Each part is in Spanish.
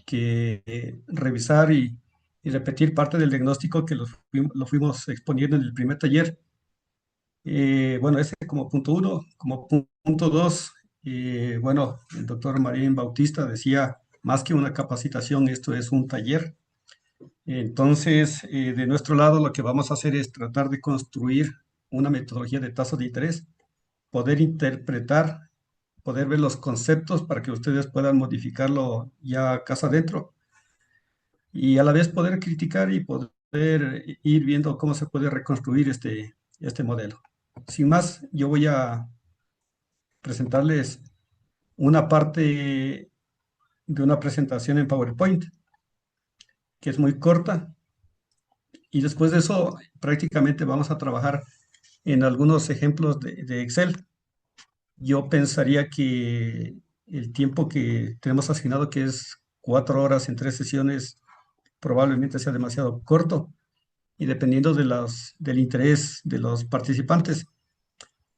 que revisar y repetir parte del diagnóstico que lo fuimos exponiendo en el primer taller. Bueno, ese como punto uno. Como punto dos, bueno, el doctor Marín Bautista decía, más que una capacitación, esto es un taller. Entonces, de nuestro lado, lo que vamos a hacer es tratar de construir una metodología de tasas de interés, poder interpretar, poder ver los conceptos para que ustedes puedan modificarlo ya casa adentro y a la vez poder criticar y poder ir viendo cómo se puede reconstruir este modelo. Sin más, yo voy a presentarles una parte de una presentación en PowerPoint, que es muy corta, y después de eso prácticamente vamos a trabajar en algunos ejemplos de Excel. Yo pensaría que el tiempo que tenemos asignado, que es 4 horas en 3 sesiones, probablemente sea demasiado corto y dependiendo del interés de los participantes.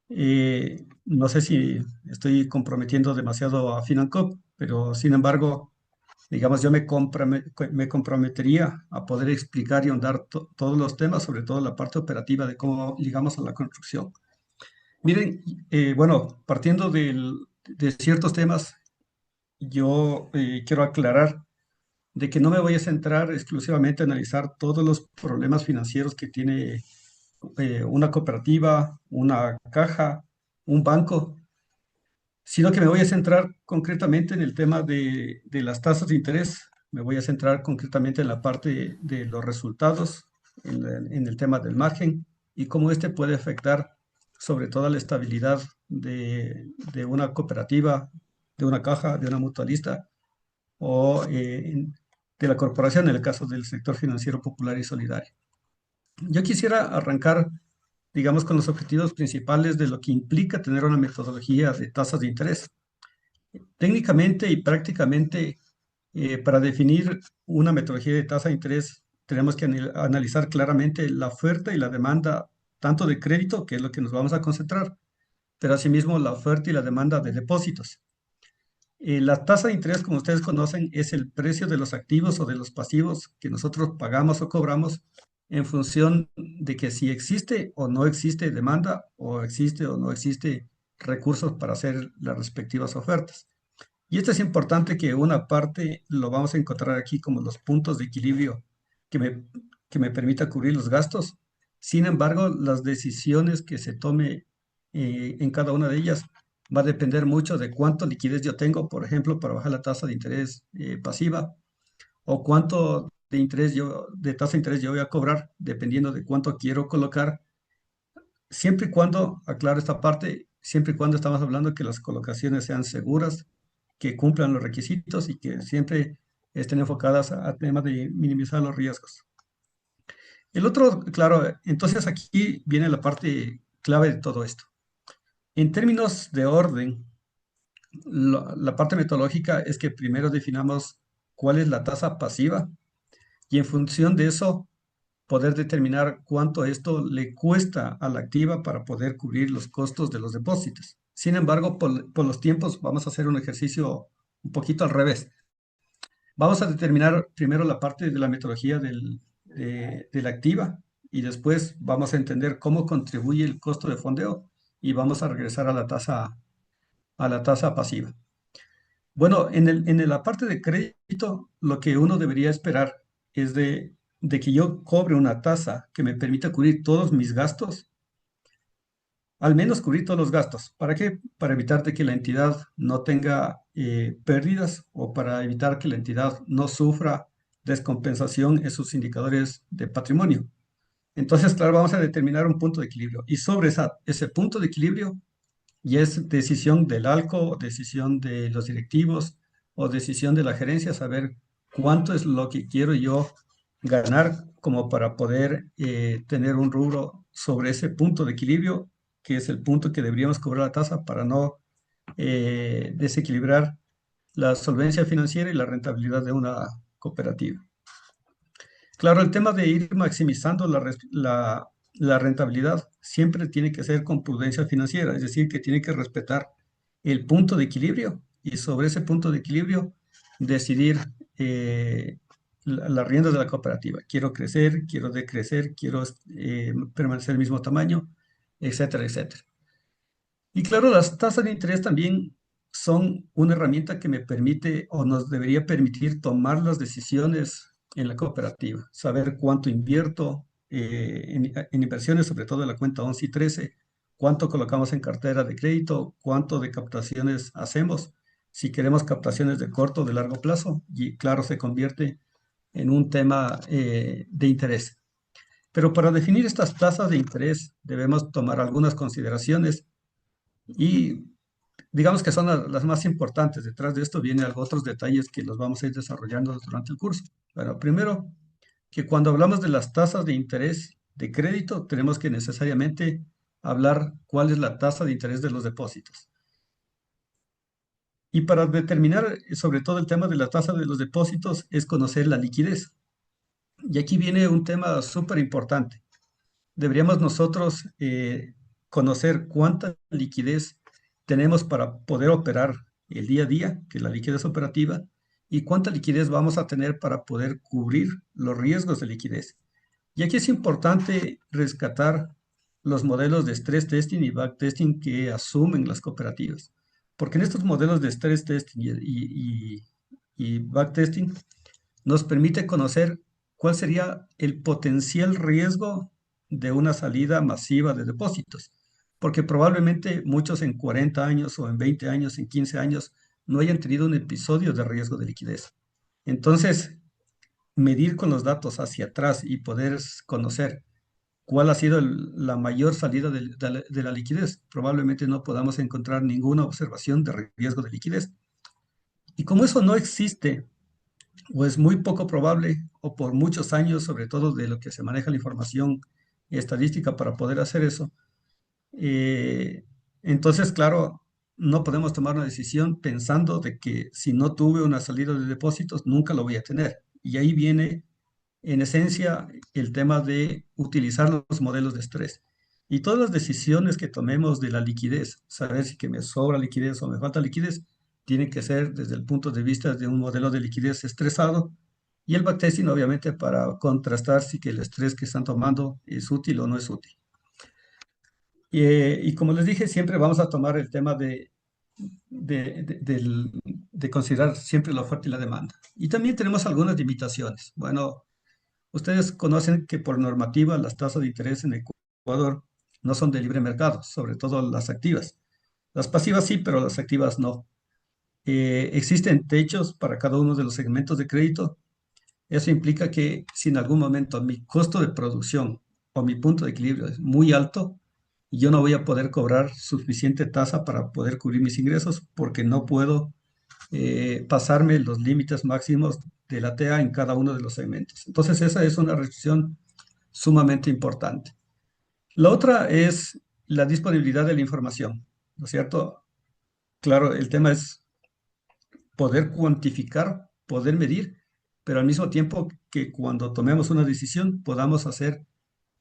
No sé si estoy comprometiendo demasiado a FinanCop, pero sin embargo, digamos, yo me comprometería a poder explicar y ahondar todos los temas, sobre todo la parte operativa de cómo llegamos a la construcción. Miren, bueno, partiendo de ciertos temas, yo quiero aclarar de que no me voy a centrar exclusivamente a analizar todos los problemas financieros que tiene una cooperativa, una caja, un banco, sino que me voy a centrar concretamente en el tema de las tasas de interés. Me voy a centrar concretamente en la parte de los resultados, en el tema del margen y cómo este puede afectar sobre todo la estabilidad de una cooperativa, de una caja, de una mutualista o de la corporación en el caso del sector financiero popular y solidario. Yo quisiera arrancar, digamos, con los objetivos principales de lo que implica tener una metodología de tasas de interés. Técnicamente y prácticamente, para definir una metodología de tasa de interés, tenemos que analizar claramente la oferta y la demanda, tanto de crédito, que es lo que nos vamos a concentrar, pero asimismo la oferta y la demanda de depósitos. La tasa de interés, como ustedes conocen, es el precio de los activos o de los pasivos que nosotros pagamos o cobramos en función de que si existe o no existe demanda o existe o no existe recursos para hacer las respectivas ofertas. Y esto es importante que una parte lo vamos a encontrar aquí como los puntos de equilibrio que me, que me permita cubrir los gastos. Sin embargo, las decisiones que se tome en cada una de ellas va a depender mucho de cuánto liquidez yo tengo, por ejemplo, para bajar la tasa de interés pasiva, o cuánto de tasa de interés yo voy a cobrar, dependiendo de cuánto quiero colocar, siempre y cuando, aclaro esta parte, siempre y cuando estamos hablando que las colocaciones sean seguras, que cumplan los requisitos y que siempre estén enfocadas a temas de minimizar los riesgos. El otro, claro, entonces aquí viene la parte clave de todo esto. En términos de orden, la parte metodológica es que primero definamos cuál es la tasa pasiva y en función de eso poder determinar cuánto esto le cuesta a la activa para poder cubrir los costos de los depósitos. Sin embargo, por los tiempos vamos a hacer un ejercicio un poquito al revés. Vamos a determinar primero la parte de la metodología de la activa y después vamos a entender cómo contribuye el costo de fondeo y vamos a regresar a la tasa pasiva. Bueno, en la parte de crédito, lo que uno debería esperar es de que yo cobre una tasa que me permita cubrir todos mis gastos, al menos cubrir todos los gastos. ¿Para qué? Para evitar de que la entidad no tenga pérdidas o para evitar que la entidad no sufra descompensación en sus indicadores de patrimonio. Entonces, claro, vamos a determinar un punto de equilibrio. Y sobre ese punto de equilibrio, y es decisión del ALCO, decisión de los directivos o decisión de la gerencia saber cuánto es lo que quiero yo ganar como para poder tener un rubro sobre ese punto de equilibrio, que es el punto que deberíamos cobrar la tasa para no desequilibrar la solvencia financiera y la rentabilidad de una cooperativa. Claro, el tema de ir maximizando la rentabilidad siempre tiene que ser con prudencia financiera, es decir, que tiene que respetar el punto de equilibrio y sobre ese punto de equilibrio decidir las riendas de la cooperativa. Quiero crecer, quiero decrecer, quiero permanecer el mismo tamaño, etcétera, etcétera. Y claro, las tasas de interés también son una herramienta que me permite o nos debería permitir tomar las decisiones en la cooperativa, saber cuánto invierto en inversiones, sobre todo en la cuenta 11 y 13, cuánto colocamos en cartera de crédito, cuánto de captaciones hacemos, si queremos captaciones de corto o de largo plazo, y claro, se convierte en un tema de interés. Pero para definir estas tasas de interés debemos tomar algunas consideraciones y digamos que son las más importantes. Detrás de esto vienen otros detalles que los vamos a ir desarrollando durante el curso. Bueno, primero, que cuando hablamos de las tasas de interés de crédito, tenemos que necesariamente hablar cuál es la tasa de interés de los depósitos. Y para determinar sobre todo el tema de la tasa de los depósitos es conocer la liquidez. Y aquí viene un tema súper importante. Deberíamos nosotros conocer cuánta liquidez tenemos para poder operar el día a día, que es la liquidez operativa, y cuánta liquidez vamos a tener para poder cubrir los riesgos de liquidez. Y aquí es importante rescatar los modelos de stress testing y backtesting que asumen las cooperativas. Porque en estos modelos de stress testing y backtesting nos permite conocer cuál sería el potencial riesgo de una salida masiva de depósitos, porque probablemente muchos en 40 años o en 20 años, en 15 años, no hayan tenido un episodio de riesgo de liquidez. Entonces, medir con los datos hacia atrás y poder conocer cuál ha sido la mayor salida de la liquidez, probablemente no podamos encontrar ninguna observación de riesgo de liquidez. Y como eso no existe, o es muy poco probable, o por muchos años, sobre todo de lo que se maneja la información estadística para poder hacer eso, eh, entonces, claro, no podemos tomar una decisión pensando de que si no tuve una salida de depósitos, nunca lo voy a tener. Y ahí viene, en esencia, el tema de utilizar los modelos de estrés. Y todas las decisiones que tomemos de la liquidez, saber si que me sobra liquidez o me falta liquidez, tienen que ser desde el punto de vista de un modelo de liquidez estresado y el backtesting, obviamente, para contrastar si que el estrés que están tomando es útil o no es útil. Y como les dije, siempre vamos a tomar el tema de considerar siempre la oferta y la demanda. Y también tenemos algunas limitaciones. Bueno, ustedes conocen que por normativa las tasas de interés en Ecuador no son de libre mercado, sobre todo las activas. Las pasivas sí, pero las activas no. Existen techos para cada uno de los segmentos de crédito. Eso implica que si en algún momento mi costo de producción o mi punto de equilibrio es muy alto, yo no voy a poder cobrar suficiente tasa para poder cubrir mis ingresos porque no puedo pasarme los límites máximos de la TA en cada uno de los segmentos. Entonces, esa es una restricción sumamente importante. La otra es la disponibilidad de la información, ¿no es cierto? Claro, el tema es poder cuantificar, poder medir, pero al mismo tiempo que cuando tomemos una decisión podamos hacer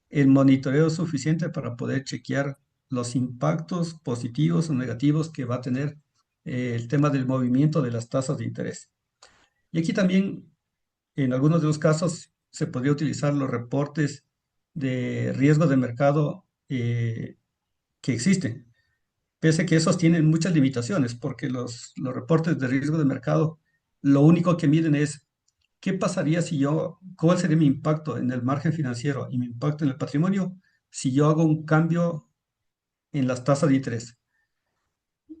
el monitoreo suficiente para poder chequear los impactos positivos o negativos que va a tener el tema del movimiento de las tasas de interés. Y aquí también, en algunos de los casos, se podría utilizar los reportes de riesgo de mercado que existen, pese a que esos tienen muchas limitaciones, porque los reportes de riesgo de mercado lo único que miden es qué pasaría si yo, cuál sería mi impacto en el margen financiero y mi impacto en el patrimonio si yo hago un cambio en las tasas de interés.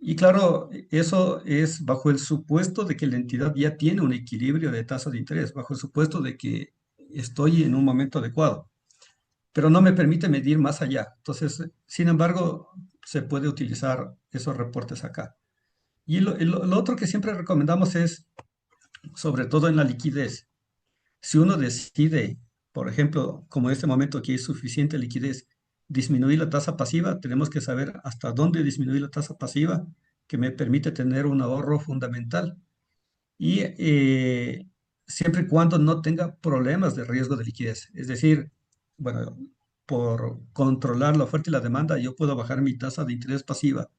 Y claro, eso es bajo el supuesto de que la entidad ya tiene un equilibrio de tasas de interés, bajo el supuesto de que estoy en un momento adecuado, pero no me permite medir más allá. Entonces, sin embargo, se puede utilizar esos reportes acá. Y lo otro que siempre recomendamos es, sobre todo en la liquidez, si uno decide, por ejemplo, como en este momento aquí hay suficiente liquidez, disminuir la tasa pasiva, tenemos que saber hasta dónde disminuir la tasa pasiva, que me permite tener un ahorro fundamental. Y siempre y cuando no tenga problemas de riesgo de liquidez. Es decir, bueno, por controlar la oferta y la demanda, yo puedo bajar mi tasa de interés pasiva,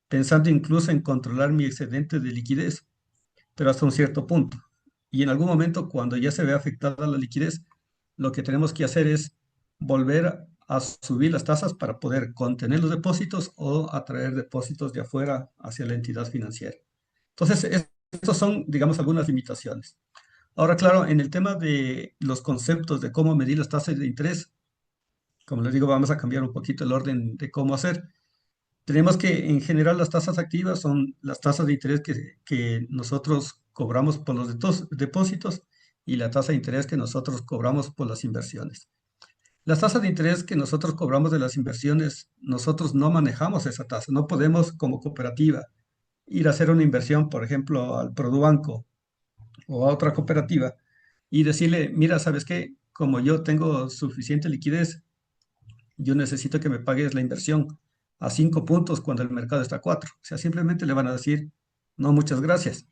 pensando incluso en controlar mi excedente de liquidez, pero hasta un cierto punto. y en algún momento cuando ya se ve afectada la liquidez, lo que tenemos que hacer es volver a subir las tasas para poder contener los depósitos o atraer depósitos de afuera hacia la entidad financiera. Entonces, estos son, digamos, algunas limitaciones. Ahora, claro, en el tema de los conceptos de cómo medir las tasas de interés, como les digo, vamos a cambiar un poquito el orden de cómo hacer. Tenemos que, en general, las tasas activas son las tasas de interés que nosotros cobramos por los depósitos y la tasa de interés que nosotros cobramos por las inversiones. Las tasas de interés que nosotros cobramos de las inversiones, nosotros no manejamos esa tasa. No podemos, como cooperativa, ir a hacer una inversión, por ejemplo, al Produbanco o a otra cooperativa y decirle, mira, ¿sabes qué? Como yo tengo suficiente liquidez, yo necesito que me pagues la inversión a 5 puntos cuando el mercado está a 4. O sea, simplemente le van a decir, no, muchas gracias.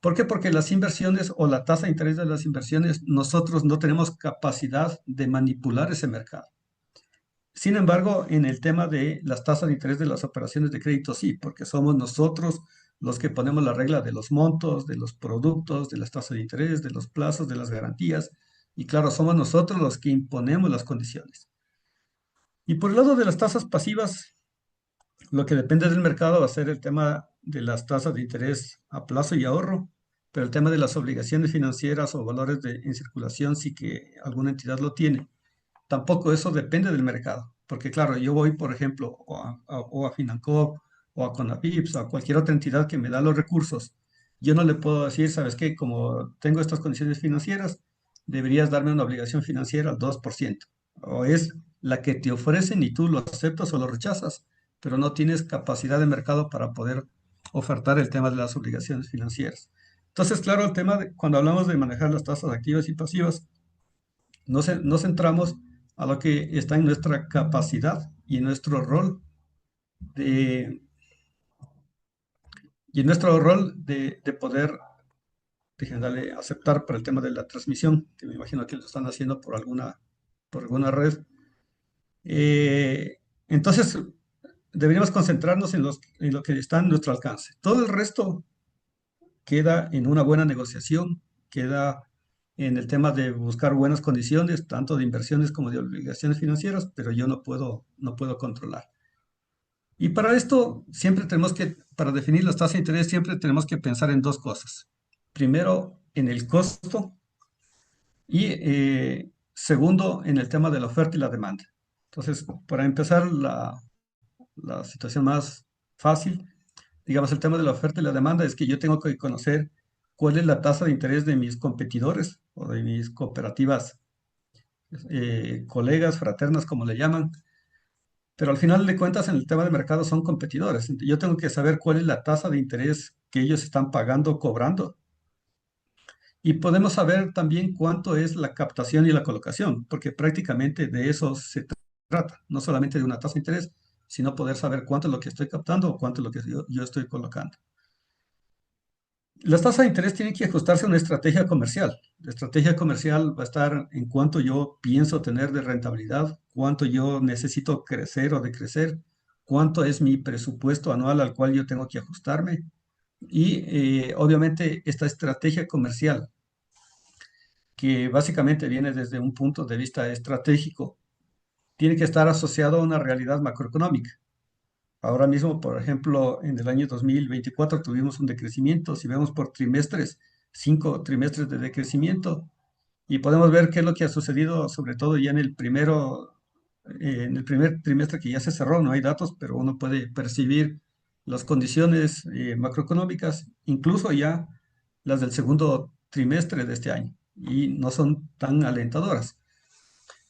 ¿Por qué? Porque las inversiones o la tasa de interés de las inversiones, nosotros no tenemos capacidad de manipular ese mercado. Sin embargo, en el tema de las tasas de interés de las operaciones de crédito, sí, porque somos nosotros los que ponemos la regla de los montos, de los productos, de las tasas de interés, de los plazos, de las garantías. Y claro, somos nosotros los que imponemos las condiciones. Y por el lado de las tasas pasivas, lo que depende del mercado va a ser el tema de las tasas de interés a plazo y ahorro, pero el tema de las obligaciones financieras o valores en circulación sí que alguna entidad lo tiene. Tampoco eso depende del mercado, porque claro, yo voy, por ejemplo, o a Financop o a Conapips o a cualquier otra entidad que me da los recursos. Yo no le puedo decir, ¿sabes qué? Como tengo estas condiciones financieras, deberías darme una obligación financiera al 2%. O es la que te ofrecen y tú lo aceptas o lo rechazas, pero no tienes capacidad de mercado para poder ofertar el tema de las obligaciones financieras. Entonces, claro, el tema de cuando hablamos de manejar las tasas activas y pasivas, nos centramos a lo que está en nuestra capacidad y en nuestro rol de, de poder, déjenme darle aceptar para el tema de la transmisión, que me imagino que lo están haciendo por alguna red. Entonces, deberíamos concentrarnos en lo que está en nuestro alcance. Todo el resto queda en una buena negociación, queda en el tema de buscar buenas condiciones, tanto de inversiones como de obligaciones financieras, pero yo no puedo controlar. Y para esto, siempre tenemos que, para definir las tasas de interés, siempre tenemos que pensar en dos cosas. Primero, en el costo y segundo, en el tema de la oferta y la demanda. Entonces, para empezar, la situación más fácil, digamos, el tema de la oferta y la demanda es que yo tengo que conocer cuál es la tasa de interés de mis competidores o de mis cooperativas, colegas, fraternas, como le llaman, pero al final de cuentas en el tema de mercado son competidores. Yo tengo que saber cuál es la tasa de interés que ellos están pagando o cobrando. Y podemos saber también cuánto es la captación y la colocación, porque prácticamente de eso se trata, no solamente de una tasa de interés, sino poder saber cuánto es lo que estoy captando o cuánto es lo que yo estoy colocando. Las tasas de interés tienen que ajustarse a una estrategia comercial. La estrategia comercial va a estar en cuánto yo pienso tener de rentabilidad, cuánto yo necesito crecer o decrecer, cuánto es mi presupuesto anual al cual yo tengo que ajustarme. Y obviamente esta estrategia comercial, que básicamente viene desde un punto de vista estratégico, tiene que estar asociado a una realidad macroeconómica. Ahora mismo, por ejemplo, en el año 2024 tuvimos un decrecimiento, si vemos por trimestres, 5 trimestres de decrecimiento, y podemos ver qué es lo que ha sucedido, sobre todo ya en el primer trimestre que ya se cerró, no hay datos, pero uno puede percibir las condiciones macroeconómicas, incluso ya las del segundo trimestre de este año, y no son tan alentadoras.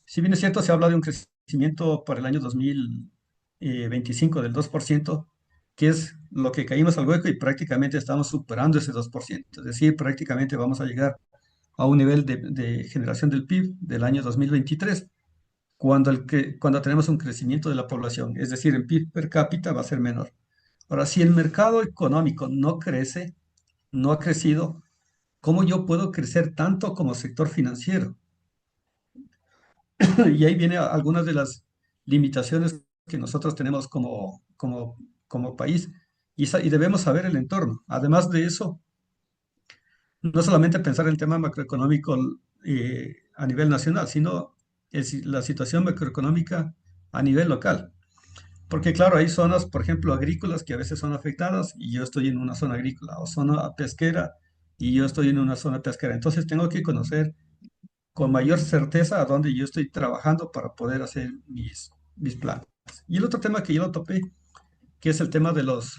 Si bien es cierto, se habla de un crecimiento para el año 2025 del 2%, que es lo que caímos al hueco y prácticamente estamos superando ese 2%. Es decir, prácticamente vamos a llegar a un nivel de generación del PIB del año 2023, cuando tenemos un crecimiento de la población. Es decir, el PIB per cápita va a ser menor. Ahora, si el mercado económico no crece, no ha crecido, ¿cómo yo puedo crecer tanto como sector financiero? Y ahí vienen algunas de las limitaciones que nosotros tenemos como país y debemos saber el entorno. Además de eso, no solamente pensar el tema macroeconómico a nivel nacional, sino la situación macroeconómica a nivel local. Porque claro, hay zonas, por ejemplo, agrícolas que a veces son afectadas y yo estoy en una zona agrícola, o zona pesquera y yo estoy en una zona pesquera. Entonces tengo que conocer con mayor certeza a dónde yo estoy trabajando para poder hacer mis planes. Y el otro tema que yo lo topé, que es el tema de los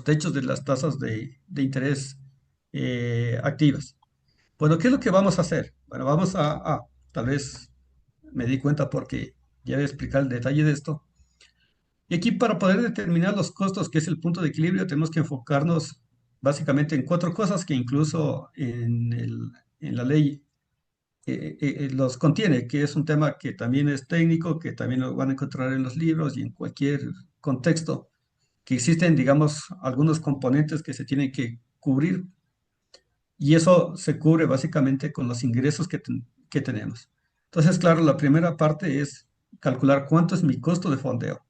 techos de las tasas de interés activas. Bueno, ¿qué es lo que vamos a hacer? Bueno, tal vez me di cuenta porque ya voy a explicar el detalle de esto. Y aquí para poder determinar los costos, que es el punto de equilibrio, tenemos que enfocarnos básicamente en cuatro cosas que incluso en la ley los contiene, que es un tema que también es técnico, que también lo van a encontrar en los libros y en cualquier contexto, que existen, digamos, algunos componentes que se tienen que cubrir y eso se cubre básicamente con los ingresos que tenemos. Entonces, claro, la primera parte es calcular cuánto es mi costo de fondeo,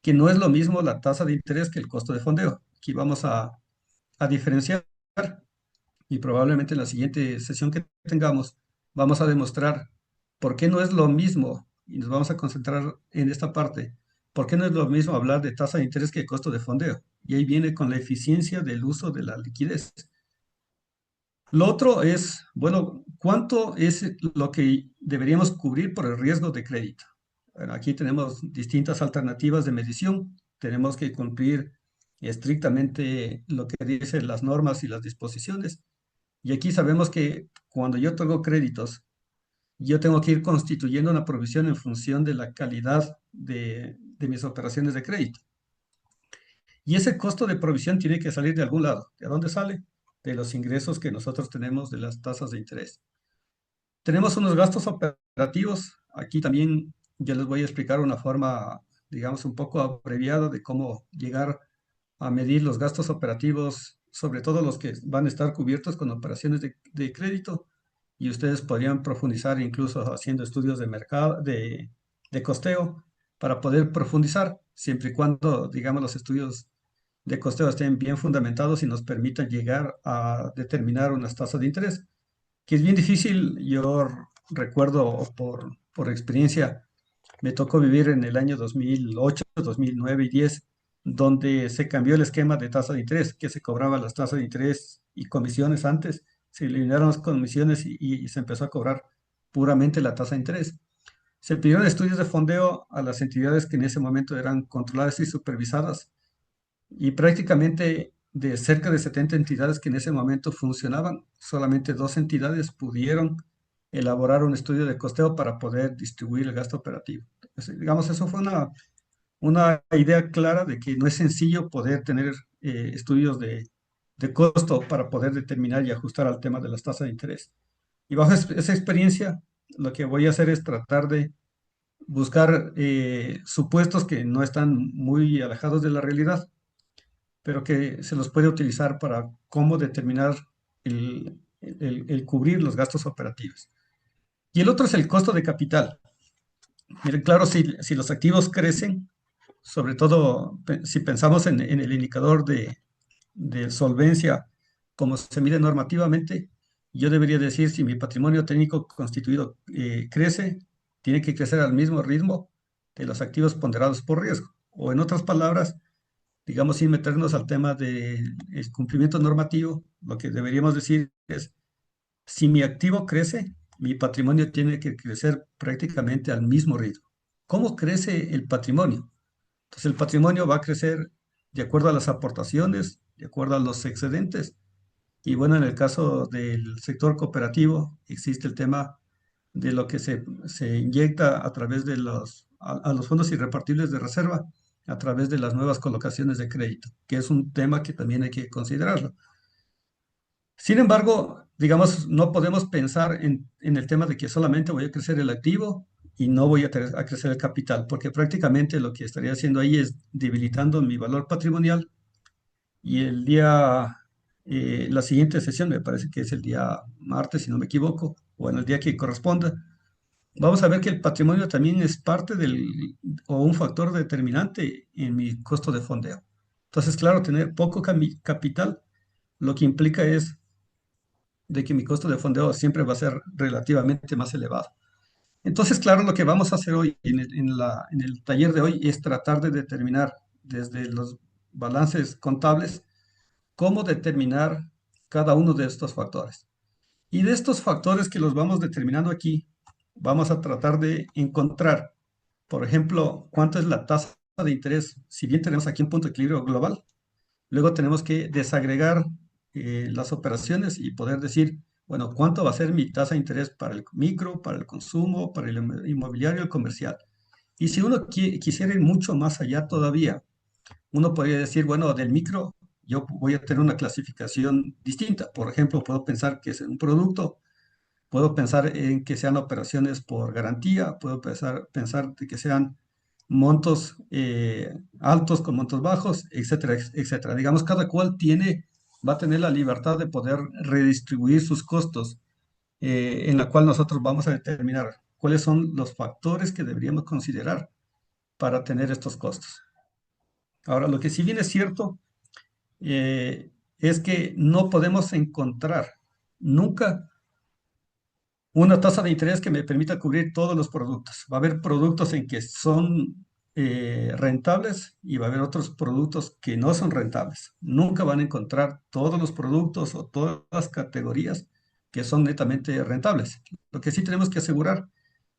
que no es lo mismo la tasa de interés que el costo de fondeo. Aquí vamos a diferenciar y probablemente en la siguiente sesión que tengamos vamos a demostrar por qué no es lo mismo, y nos vamos a concentrar en esta parte, por qué no es lo mismo hablar de tasa de interés que costo de fondeo. Y ahí viene con la eficiencia del uso de la liquidez. Lo otro es, bueno, ¿cuánto es lo que deberíamos cubrir por el riesgo de crédito? Bueno, aquí tenemos distintas alternativas de medición. Tenemos que cumplir estrictamente lo que dicen las normas y las disposiciones. Y aquí sabemos que cuando yo tengo créditos, yo tengo que ir constituyendo una provisión en función de la calidad de mis operaciones de crédito. Y ese costo de provisión tiene que salir de algún lado. ¿De dónde sale? De los ingresos que nosotros tenemos de las tasas de interés. Tenemos unos gastos operativos. Aquí también yo les voy a explicar una forma, digamos, un poco abreviada de cómo llegar a medir los gastos operativos, sobre todo los que van a estar cubiertos con operaciones de crédito. Y ustedes podrían profundizar incluso haciendo estudios de mercado, de costeo, para poder profundizar, siempre y cuando, digamos, los estudios de costeo estén bien fundamentados y nos permitan llegar a determinar unas tasas de interés, que es bien difícil. Yo recuerdo por experiencia, me tocó vivir en el año 2008, 2009 y 10, donde se cambió el esquema de tasa de interés, que se cobraban las tasas de interés y comisiones antes, se eliminaron las comisiones y se empezó a cobrar puramente la tasa de interés. Se pidieron estudios de fondeo a las entidades que en ese momento eran controladas y supervisadas y prácticamente de cerca de 70 entidades que en ese momento funcionaban, solamente dos entidades pudieron elaborar un estudio de costeo para poder distribuir el gasto operativo. Digamos, eso fue una idea clara de que no es sencillo poder tener estudios de costo para poder determinar y ajustar al tema de las tasas de interés. Y bajo esa experiencia, lo que voy a hacer es tratar de buscar supuestos que no están muy alejados de la realidad, pero que se los puede utilizar para cómo determinar el cubrir los gastos operativos. Y el otro es el costo de capital. Miren, claro, si los activos crecen, sobre todo si pensamos en el indicador de solvencia, como se mide normativamente, yo debería decir si mi patrimonio técnico constituido crece, tiene que crecer al mismo ritmo de los activos ponderados por riesgo. O en otras palabras, digamos, sin meternos al tema del cumplimiento normativo, lo que deberíamos decir es, si mi activo crece, mi patrimonio tiene que crecer prácticamente al mismo ritmo. ¿Cómo crece el patrimonio? Entonces, el patrimonio va a crecer de acuerdo a las aportaciones, de acuerdo a los excedentes. Y bueno, en el caso del sector cooperativo, existe el tema de lo que se inyecta a través de a los fondos irrepartibles de reserva, a través de las nuevas colocaciones de crédito, que es un tema que también hay que considerarlo. Sin embargo, digamos, no podemos pensar en el tema de que solamente voy a crecer el activo y no voy a crecer el capital, porque prácticamente lo que estaría haciendo ahí es debilitando mi valor patrimonial y la siguiente sesión, me parece que es el día martes, si no me equivoco, o en el día que corresponda, vamos a ver que el patrimonio también es parte o un factor determinante en mi costo de fondeo. Entonces, claro, tener poco capital lo que implica es de que mi costo de fondeo siempre va a ser relativamente más elevado. Entonces, claro, lo que vamos a hacer hoy en el taller de hoy es tratar de determinar desde los balances contables cómo determinar cada uno de estos factores. Y de estos factores que los vamos determinando aquí, vamos a tratar de encontrar, por ejemplo, cuánto es la tasa de interés. Si bien tenemos aquí un punto de equilibrio global, luego tenemos que desagregar las operaciones y poder decir, bueno, cuánto va a ser mi tasa de interés para el micro, para el consumo, para el inmobiliario, el comercial. Y si uno quisiera ir mucho más allá todavía, uno podría decir, bueno, del micro yo voy a tener una clasificación distinta. Por ejemplo, puedo pensar que es un producto, puedo pensar en que sean operaciones por garantía, puedo pensar de que sean montos altos con montos bajos, etcétera, etcétera. Digamos, cada cual va a tener la libertad de poder redistribuir sus costos, en la cual nosotros vamos a determinar cuáles son los factores que deberíamos considerar para tener estos costos. Ahora, lo que sí bien es cierto es que no podemos encontrar nunca una tasa de interés que me permita cubrir todos los productos. Va a haber productos en que son rentables y va a haber otros productos que no son rentables. Nunca van a encontrar todos los productos o todas las categorías que son netamente rentables. Lo que sí tenemos que asegurar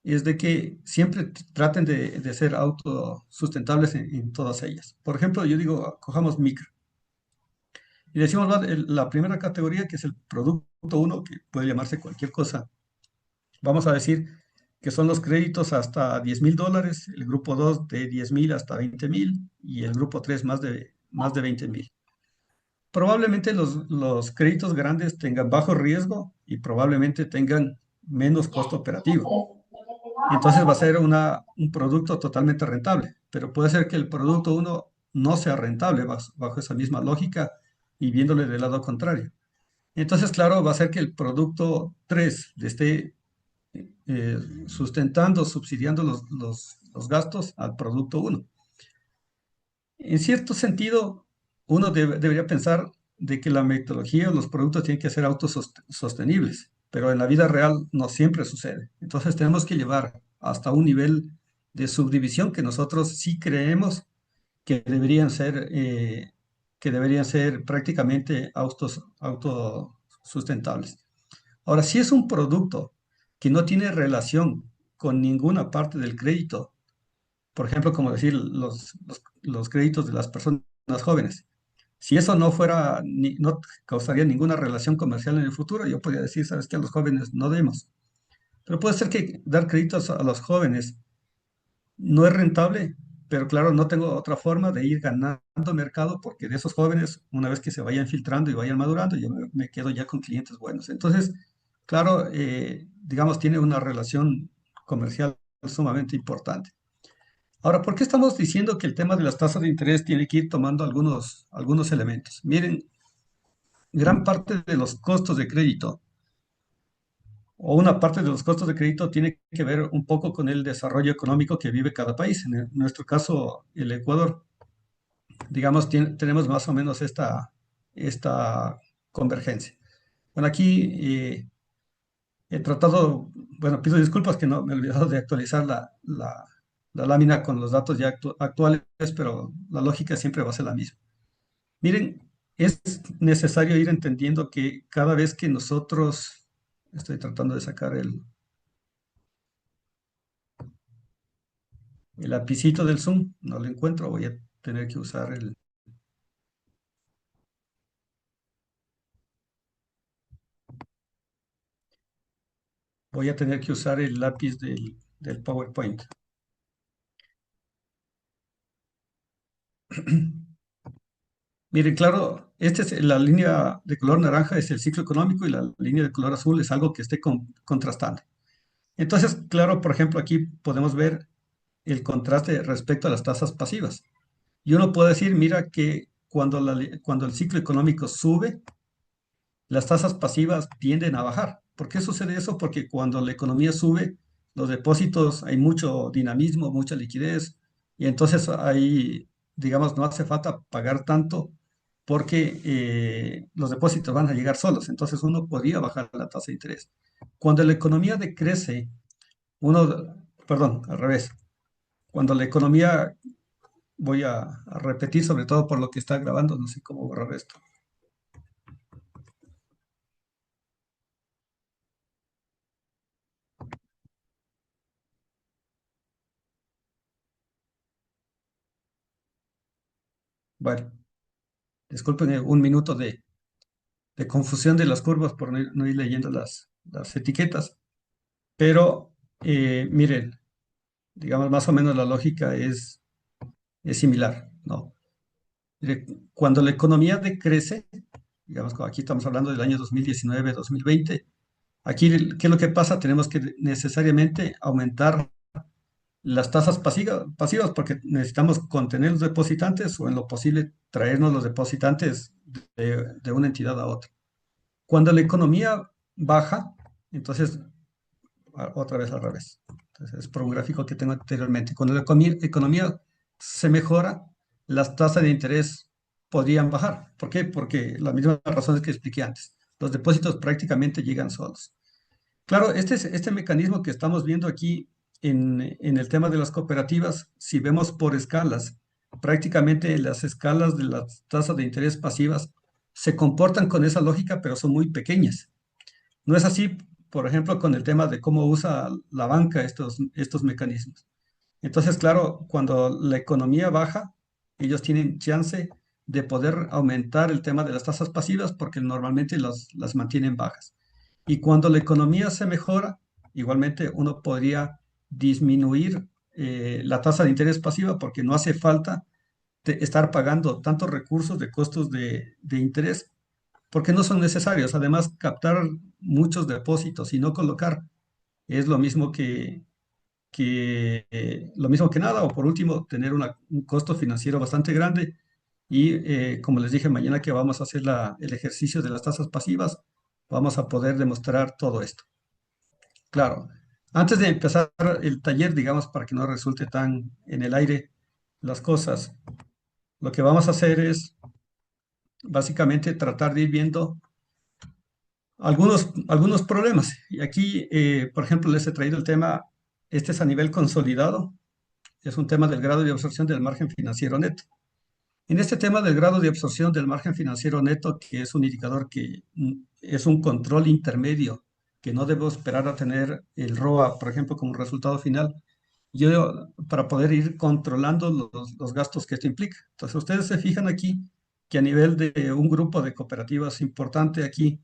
es de que siempre traten de ser autosustentables en todas ellas. Por ejemplo, yo digo, cojamos micro. Y decimos la primera categoría, que es el producto uno, que puede llamarse cualquier cosa. Vamos a decir que son los créditos hasta $10,000, el grupo 2 de 10,000 hasta 20,000 y el grupo 3 más de 20,000. Probablemente los créditos grandes tengan bajo riesgo y probablemente tengan menos costo operativo. Entonces va a ser un producto totalmente rentable, pero puede ser que el producto uno no sea rentable bajo esa misma lógica y viéndole del lado contrario. Entonces, claro, va a ser que el producto 3 esté sustentando, subsidiando los gastos al producto uno. En cierto sentido, uno debería pensar de que la metodología o los productos tienen que ser autosostenibles, pero en la vida real no siempre sucede. Entonces tenemos que llevar hasta un nivel de subdivisión que nosotros sí creemos que deberían ser prácticamente autosustentables. Ahora, si es un producto que no tiene relación con ninguna parte del crédito, por ejemplo, como decir los créditos de las personas jóvenes, si eso no causaría ninguna relación comercial en el futuro, yo podría decir, ¿sabes qué? A los jóvenes no demos. Pero puede ser que dar créditos a los jóvenes no es rentable, pero claro, no tengo otra forma de ir ganando mercado porque de esos jóvenes, una vez que se vayan filtrando y vayan madurando, yo me quedo ya con clientes buenos. Entonces, claro, digamos, tiene una relación comercial sumamente importante. Ahora, ¿por qué estamos diciendo que el tema de las tasas de interés tiene que ir tomando algunos elementos? Miren, gran parte de los costos de crédito o una parte de los costos de crédito tiene que ver un poco con el desarrollo económico que vive cada país. En nuestro caso, el Ecuador, digamos, tenemos más o menos esta convergencia. Bueno, aquí he tratado, bueno, pido disculpas que no me he olvidado de actualizar la lámina con los datos ya actuales, pero la lógica siempre va a ser la misma. Miren, es necesario ir entendiendo que cada vez que nosotros, estoy tratando de sacar el lapicito del Zoom, no lo encuentro, voy a tener que usar el lápiz del PowerPoint. Miren, claro, esta es la línea de color naranja, es el ciclo económico y la línea de color azul es algo que esté contrastando. Entonces, claro, por ejemplo, aquí podemos ver el contraste respecto a las tasas pasivas. Y uno puede decir, mira que cuando el ciclo económico sube, las tasas pasivas tienden a bajar. ¿Por qué sucede eso? Porque cuando la economía sube, los depósitos, hay mucho dinamismo, mucha liquidez, y entonces ahí, digamos, no hace falta pagar tanto porque los depósitos van a llegar solos, entonces uno podría bajar la tasa de interés. Cuando la economía decrece, perdón, al revés, cuando la economía, voy a repetir sobre todo por lo que está grabando, no sé cómo borrar esto. Bueno, disculpen un minuto de confusión de las curvas por no ir leyendo las etiquetas, pero miren, digamos, más o menos la lógica es similar, ¿no? Mire, cuando la economía decrece, digamos, aquí estamos hablando del año 2019, 2020, aquí, ¿qué es lo que pasa? Tenemos que necesariamente aumentar las tasas pasivas porque necesitamos contener los depositantes o en lo posible traernos los depositantes de una entidad a otra. Cuando la economía baja, entonces, otra vez al revés. Entonces, es por un gráfico que tengo anteriormente. Cuando la economía se mejora, las tasas de interés podrían bajar. ¿Por qué? Porque las mismas razones que expliqué antes. Los depósitos prácticamente llegan solos. Claro, este mecanismo que estamos viendo aquí en el tema de las cooperativas, si vemos por escalas, prácticamente las escalas de las tasas de interés pasivas se comportan con esa lógica, pero son muy pequeñas. No es así, por ejemplo, con el tema de cómo usa la banca estos mecanismos. Entonces, claro, cuando la economía baja, ellos tienen chance de poder aumentar el tema de las tasas pasivas porque normalmente las mantienen bajas. Y cuando la economía se mejora, igualmente uno podría disminuir la tasa de interés pasiva porque no hace falta estar pagando tantos recursos de costos de interés porque no son necesarios. Además, captar muchos depósitos y no colocar es lo mismo que nada, o por último, tener un costo financiero bastante grande. Y como les dije, mañana que vamos a hacer el ejercicio de las tasas pasivas, vamos a poder demostrar todo esto. Claro, antes de empezar el taller, digamos, para que no resulte tan en el aire las cosas, lo que vamos a hacer es básicamente tratar de ir viendo algunos problemas. Y aquí, por ejemplo, les he traído el tema, este es a nivel consolidado, es un tema del grado de absorción del margen financiero neto. En este tema del grado de absorción del margen financiero neto, que es un indicador que es un control intermedio, que no debo esperar a tener el ROA, por ejemplo, como resultado final, yo para poder ir controlando los gastos que esto implica. Entonces, ustedes se fijan aquí que a nivel de un grupo de cooperativas importante aquí,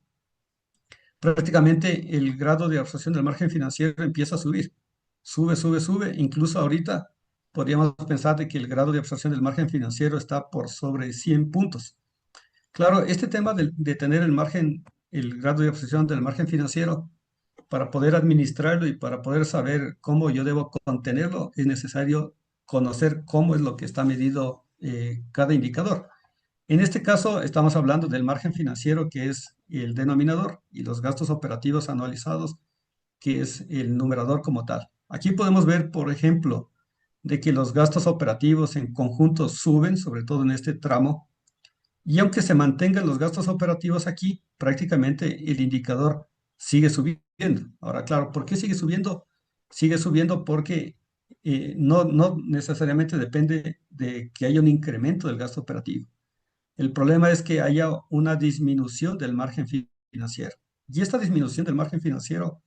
prácticamente el grado de absorción del margen financiero empieza a subir. Sube, sube, sube. Incluso ahorita podríamos pensar de que el grado de absorción del margen financiero está por sobre 100 puntos. Claro, este tema de tener el margen, el grado de absorción del margen financiero, para poder administrarlo y para poder saber cómo yo debo contenerlo, es necesario conocer cómo es lo que está medido cada indicador. En este caso, estamos hablando del margen financiero, que es el denominador, y los gastos operativos anualizados, que es el numerador como tal. Aquí podemos ver, por ejemplo, de que los gastos operativos en conjunto suben, sobre todo en este tramo, y aunque se mantengan los gastos operativos aquí, prácticamente el indicador sigue subiendo. Ahora, claro, ¿por qué sigue subiendo? Sigue subiendo porque no necesariamente depende de que haya un incremento del gasto operativo. El problema es que haya una disminución del margen financiero. Y esta disminución del margen financiero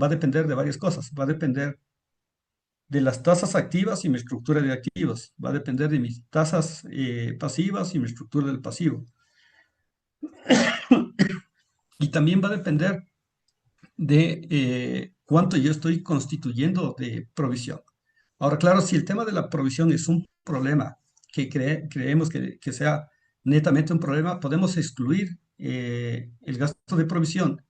va a depender de varias cosas. Va a depender de las tasas activas y mi estructura de activos. Va a depender de mis tasas pasivas y mi estructura del pasivo. Y también va a depender de cuánto yo estoy constituyendo de provisión. Ahora, claro, si el tema de la provisión es un problema que creemos que sea netamente un problema, podemos excluir el gasto de provisión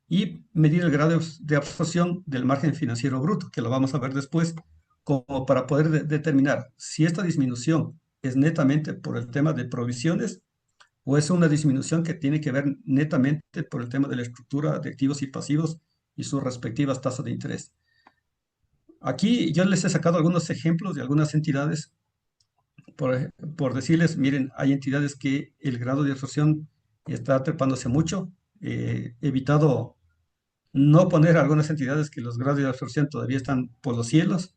y medir el grado de absorción del margen financiero bruto, que lo vamos a ver después, como para poder determinar si esta disminución es netamente por el tema de provisiones o es una disminución que tiene que ver netamente por el tema de la estructura de activos y pasivos y sus respectivas tasas de interés. Aquí yo les he sacado algunos ejemplos de algunas entidades por decirles, miren, hay entidades que el grado de absorción está trepándose mucho. He evitado no poner algunas entidades que los grados de absorción todavía están por los cielos.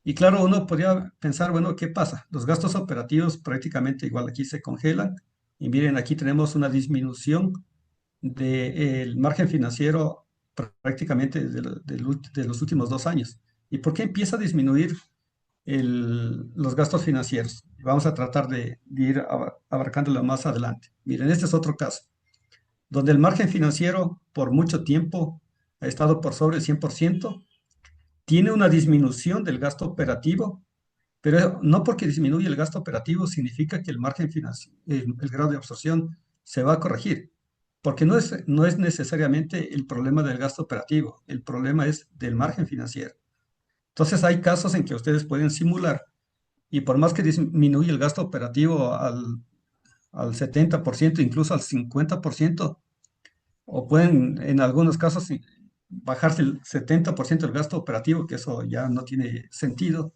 Y claro, uno podría pensar, bueno, ¿qué pasa? Los gastos operativos prácticamente igual aquí se congelan. Y miren, aquí tenemos una disminución del margen financiero prácticamente de los últimos 2 años. ¿Y por qué empieza a disminuir los gastos financieros? Vamos a tratar de ir abarcándolo más adelante. Miren, este es otro caso, donde el margen financiero por mucho tiempo ha estado por sobre el 100%, tiene una disminución del gasto operativo, pero no porque disminuye el gasto operativo significa que el margen financiero, el grado de absorción se va a corregir, porque no es necesariamente el problema del gasto operativo, el problema es del margen financiero. Entonces hay casos en que ustedes pueden simular y por más que disminuye el gasto operativo al 70%, incluso al 50%, o pueden en algunos casos bajarse el 70% del gasto operativo, que eso ya no tiene sentido.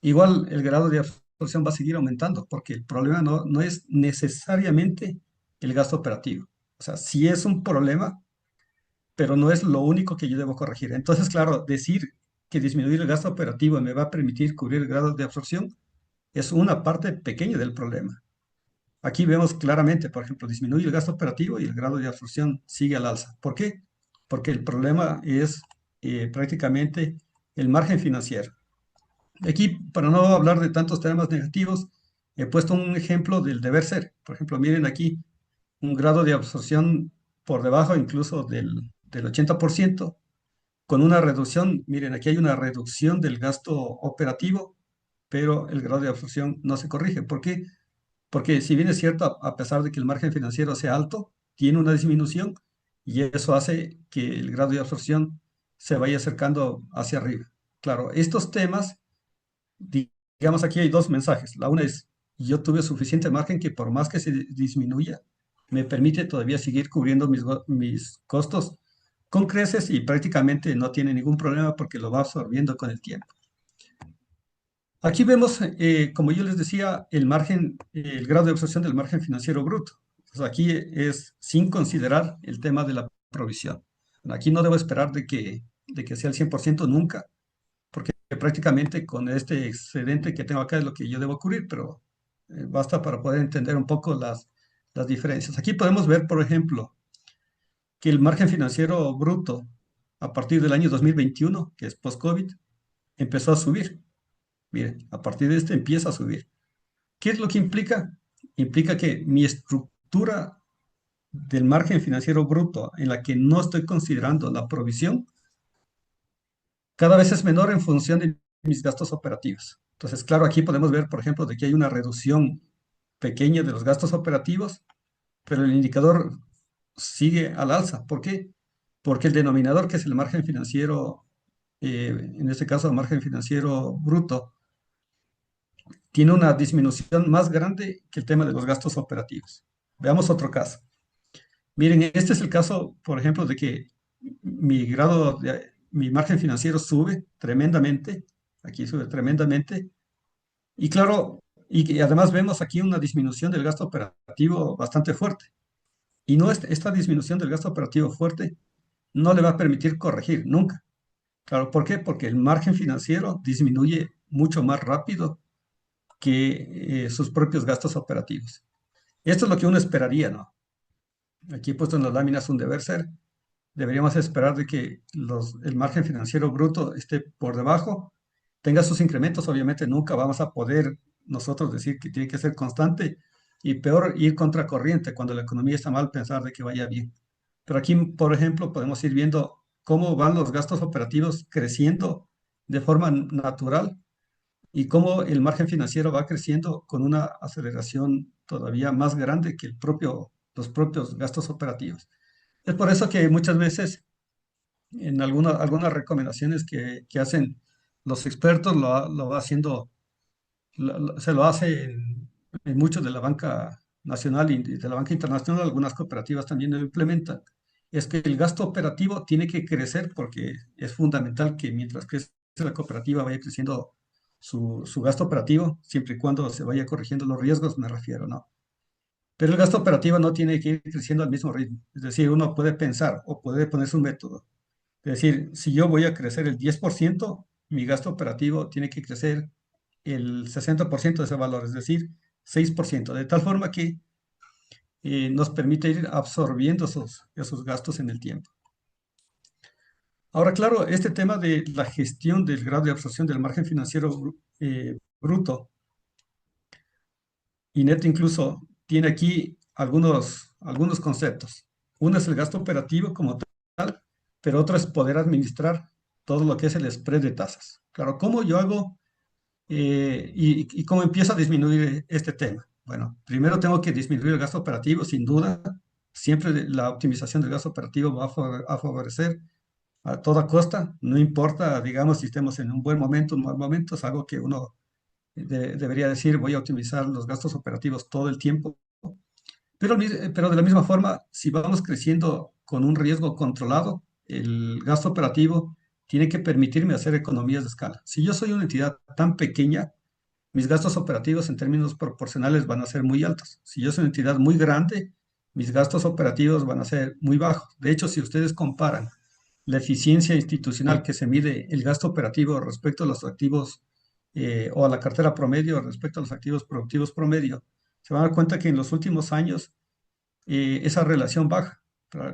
Igual el grado de absorción va a seguir aumentando, porque el problema no es necesariamente el gasto operativo. O sea, sí es un problema, pero no es lo único que yo debo corregir. Entonces, claro, decir que disminuir el gasto operativo me va a permitir cubrir el grado de absorción es una parte pequeña del problema. Aquí vemos claramente, por ejemplo, disminuye el gasto operativo y el grado de absorción sigue al alza. ¿Por qué? Porque el problema es prácticamente el margen financiero. Aquí, para no hablar de tantos temas negativos, he puesto un ejemplo del deber ser. Por ejemplo, miren aquí un grado de absorción por debajo incluso del 80%, con una reducción, miren, aquí hay una reducción del gasto operativo, pero el grado de absorción no se corrige. ¿Por qué? Porque si bien es cierto, a pesar de que el margen financiero sea alto, tiene una disminución y eso hace que el grado de absorción se vaya acercando hacia arriba. Claro, estos temas, digamos, aquí hay dos mensajes. La una es, yo tuve suficiente margen que por más que se disminuya, me permite todavía seguir cubriendo mis costos con creces y prácticamente no tiene ningún problema porque lo va absorbiendo con el tiempo. Aquí vemos, como yo les decía, el margen, el grado de absorción del margen financiero bruto. Entonces, aquí es sin considerar el tema de la provisión. Aquí no debo esperar de que sea el 100% nunca, porque prácticamente con este excedente que tengo acá es lo que yo debo cubrir, pero basta para poder entender un poco las diferencias. Aquí podemos ver, por ejemplo, que el margen financiero bruto a partir del año 2021, que es post-COVID, empezó a subir. Miren, a partir de este empieza a subir. ¿Qué es lo que implica? Implica que mi estructura del margen financiero bruto en la que no estoy considerando la provisión cada vez es menor en función de mis gastos operativos. Entonces, claro, aquí podemos ver, por ejemplo, de que hay una reducción pequeña de los gastos operativos, pero el indicador sigue al alza. ¿Por qué? Porque el denominador, que es el margen financiero, en este caso el margen financiero bruto, tiene una disminución más grande que el tema de los gastos operativos. Veamos otro caso. Miren, este es el caso, por ejemplo, de que mi margen financiero sube tremendamente, aquí sube tremendamente, y claro, y además vemos aquí una disminución del gasto operativo bastante fuerte. Y no esta disminución del gasto operativo fuerte no le va a permitir corregir nunca. Claro, ¿por qué? Porque el margen financiero disminuye mucho más rápido que sus propios gastos operativos. Esto es lo que uno esperaría, ¿no? Aquí he puesto en las láminas un deber ser. Deberíamos esperar de que el margen financiero bruto esté por debajo, tenga sus incrementos. Obviamente nunca vamos a poder nosotros decir que tiene que ser constante y peor ir contracorriente cuando la economía está mal, pensar de que vaya bien. Pero aquí, por ejemplo, podemos ir viendo cómo van los gastos operativos creciendo de forma natural y cómo el margen financiero va creciendo con una aceleración todavía más grande que los propios gastos operativos. Es por eso que muchas veces en algunas recomendaciones que hacen los expertos lo va haciendo, se lo hace en muchos de la banca nacional y de la banca internacional, algunas cooperativas también lo implementan, es que el gasto operativo tiene que crecer porque es fundamental que mientras crece la cooperativa vaya creciendo su gasto operativo, siempre y cuando se vaya corrigiendo los riesgos, me refiero, ¿no? Pero el gasto operativo no tiene que ir creciendo al mismo ritmo. Es decir, uno puede pensar o puede ponerse un método. Es decir, si yo voy a crecer el 10%, mi gasto operativo tiene que crecer el 60% de ese valor, es decir, 6%, de tal forma que nos permite ir absorbiendo esos gastos en el tiempo. Ahora, claro, este tema de la gestión del grado de absorción del margen financiero bruto y neto incluso tiene aquí algunos conceptos. Uno es el gasto operativo como tal, pero otro es poder administrar todo lo que es el spread de tasas. Claro, ¿cómo yo hago y cómo empiezo a disminuir este tema? Bueno, primero tengo que disminuir el gasto operativo, sin duda. Siempre la optimización del gasto operativo va a favorecer a toda costa, no importa, digamos, si estemos en un buen momento, un mal momento, es algo que uno debería decir, voy a optimizar los gastos operativos todo el tiempo, pero de la misma forma, si vamos creciendo con un riesgo controlado, el gasto operativo tiene que permitirme hacer economías de escala. Si yo soy una entidad tan pequeña, mis gastos operativos en términos proporcionales van a ser muy altos. Si yo soy una entidad muy grande, mis gastos operativos van a ser muy bajos. De hecho, si ustedes comparan la eficiencia institucional que se mide el gasto operativo respecto a los activos o a la cartera promedio respecto a los activos productivos promedio, se van a dar cuenta que en los últimos años esa relación baja.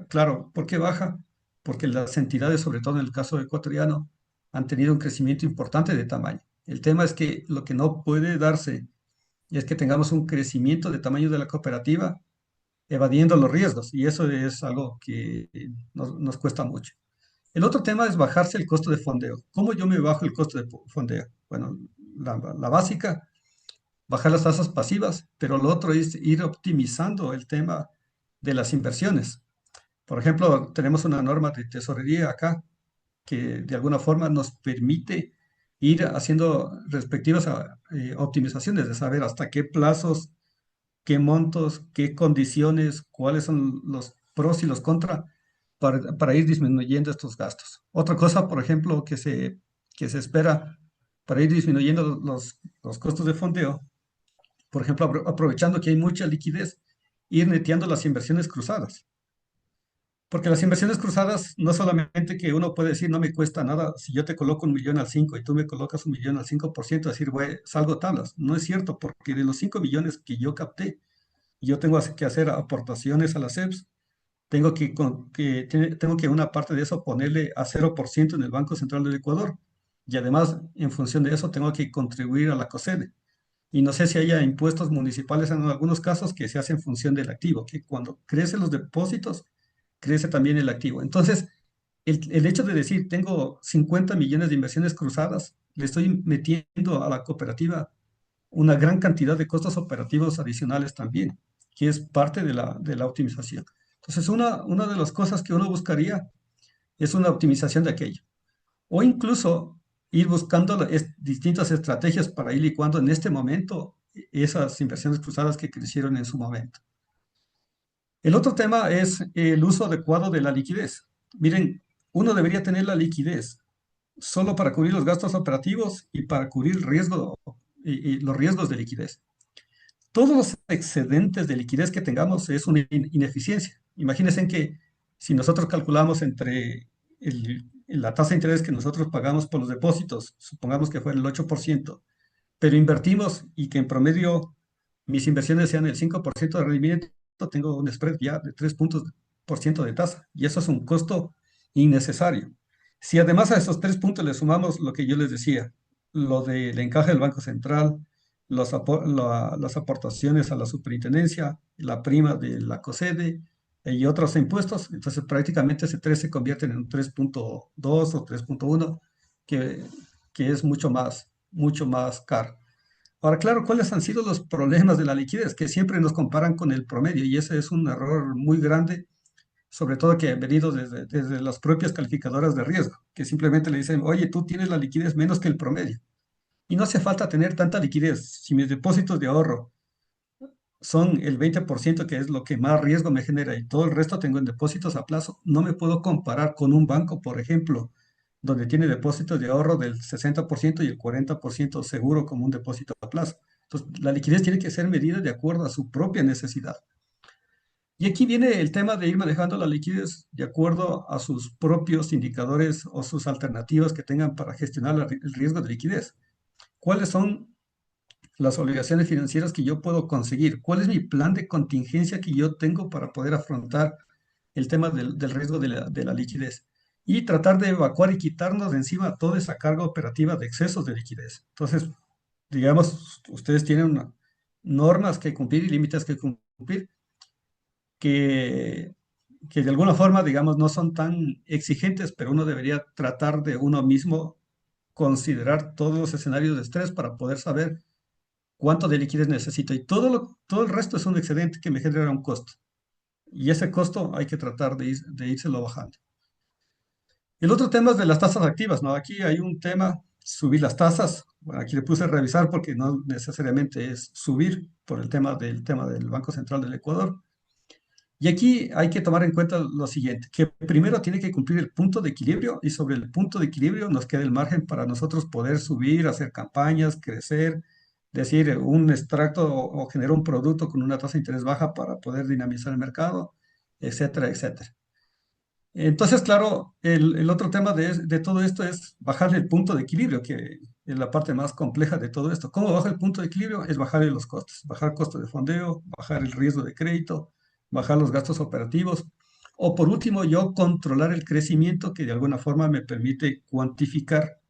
Claro, ¿por qué baja? Porque las entidades, sobre todo en el caso ecuatoriano, han tenido un crecimiento importante de tamaño. El tema es que lo que no puede darse es que tengamos un crecimiento de tamaño de la cooperativa evadiendo los riesgos, y eso es algo que nos cuesta mucho. El otro tema es bajarse el costo de fondeo. ¿Cómo yo me bajo el costo de fondeo? Bueno, la básica, bajar las tasas pasivas, pero lo otro es ir optimizando el tema de las inversiones. Por ejemplo, tenemos una norma de tesorería acá que de alguna forma nos permite ir haciendo respectivas optimizaciones, de saber hasta qué plazos, qué montos, qué condiciones, cuáles son los pros y los contras para ir disminuyendo estos gastos. Otra cosa, por ejemplo, que se espera para ir disminuyendo los costos de fondeo, por ejemplo, aprovechando que hay mucha liquidez, ir neteando las inversiones cruzadas. Porque las inversiones cruzadas no solamente que uno puede decir no me cuesta nada si yo te coloco 1 millón al 5 y tú me colocas 1 millón al 5%, decir, güey, salgo tablas. No es cierto, porque de los 5 millones que yo capté, yo tengo que hacer aportaciones a las EPS, tengo que una parte de eso ponerle a 0% en el Banco Central del Ecuador. Y además, en función de eso, tengo que contribuir a la COSEDE. Y no sé si haya impuestos municipales en algunos casos que se hacen en función del activo, que cuando crecen los depósitos, crece también el activo. Entonces, el hecho de decir, tengo 50 millones de inversiones cruzadas, le estoy metiendo a la cooperativa una gran cantidad de costos operativos adicionales también, que es parte de la optimización. Entonces, una de las cosas que uno buscaría es una optimización de aquello. O incluso ir buscando distintas estrategias para ir licuando en este momento esas inversiones cruzadas que crecieron en su momento. El otro tema es el uso adecuado de la liquidez. Miren, uno debería tener la liquidez solo para cubrir los gastos operativos y para cubrir el riesgo y los riesgos de liquidez. Todos los excedentes de liquidez que tengamos es una ineficiencia. Imagínense que si nosotros calculamos entre la tasa de interés que nosotros pagamos por los depósitos, supongamos que fuera el 8%, pero invertimos y que en promedio mis inversiones sean el 5% de rendimiento, tengo un spread ya de 3 puntos por ciento de tasa, y eso es un costo innecesario. Si además a esos 3 puntos le sumamos lo que yo les decía, lo del encaje del Banco Central, las aportaciones a la superintendencia, la prima de la COSEDE y otros impuestos, entonces prácticamente ese 3 se convierte en un 3.2 o 3.1, que, que es mucho más caro. Ahora, claro, ¿cuáles han sido los problemas de la liquidez? Que siempre nos comparan con el promedio y ese es un error muy grande, sobre todo que ha venido desde las propias calificadoras de riesgo, que simplemente le dicen, oye, tú tienes la liquidez menos que el promedio. Y no hace falta tener tanta liquidez. Si mis depósitos de ahorro son el 20%, que es lo que más riesgo me genera, y todo el resto tengo en depósitos a plazo, no me puedo comparar con un banco, por ejemplo, donde tiene depósitos de ahorro del 60% y el 40% seguro como un depósito a plazo. Entonces, la liquidez tiene que ser medida de acuerdo a su propia necesidad. Y aquí viene el tema de ir manejando la liquidez de acuerdo a sus propios indicadores o sus alternativas que tengan para gestionar el riesgo de liquidez. ¿Cuáles son las obligaciones financieras que yo puedo conseguir? ¿Cuál es mi plan de contingencia que yo tengo para poder afrontar el tema del riesgo de la liquidez? Y tratar de evacuar y quitarnos de encima toda esa carga operativa de excesos de liquidez. Entonces, digamos, ustedes tienen normas que cumplir y límites que cumplir que, que de alguna forma, digamos, no son tan exigentes, pero uno debería tratar de uno mismo considerar todos los escenarios de estrés para poder saber cuánto de liquidez necesito. Y todo el resto es un excedente que me genera un costo. Y ese costo hay que tratar de írselo bajando. El otro tema es de las tasas activas, ¿no? Aquí hay un tema, subir las tasas. Bueno, aquí le puse a revisar porque no necesariamente es subir por el tema del Banco Central del Ecuador. Y aquí hay que tomar en cuenta lo siguiente, que primero tiene que cumplir el punto de equilibrio y sobre el punto de equilibrio nos queda el margen para nosotros poder subir, hacer campañas, crecer, decir un extracto o generar un producto con una tasa de interés baja para poder dinamizar el mercado, etcétera, etcétera. Entonces, claro, el otro tema de todo esto es bajarle el punto de equilibrio, que es la parte más compleja de todo esto. ¿Cómo baja el punto de equilibrio? Es bajarle los costos, bajar costo de fondeo, bajar el riesgo de crédito, bajar los gastos operativos, o por último, yo controlar el crecimiento que de alguna forma me permite cuantificar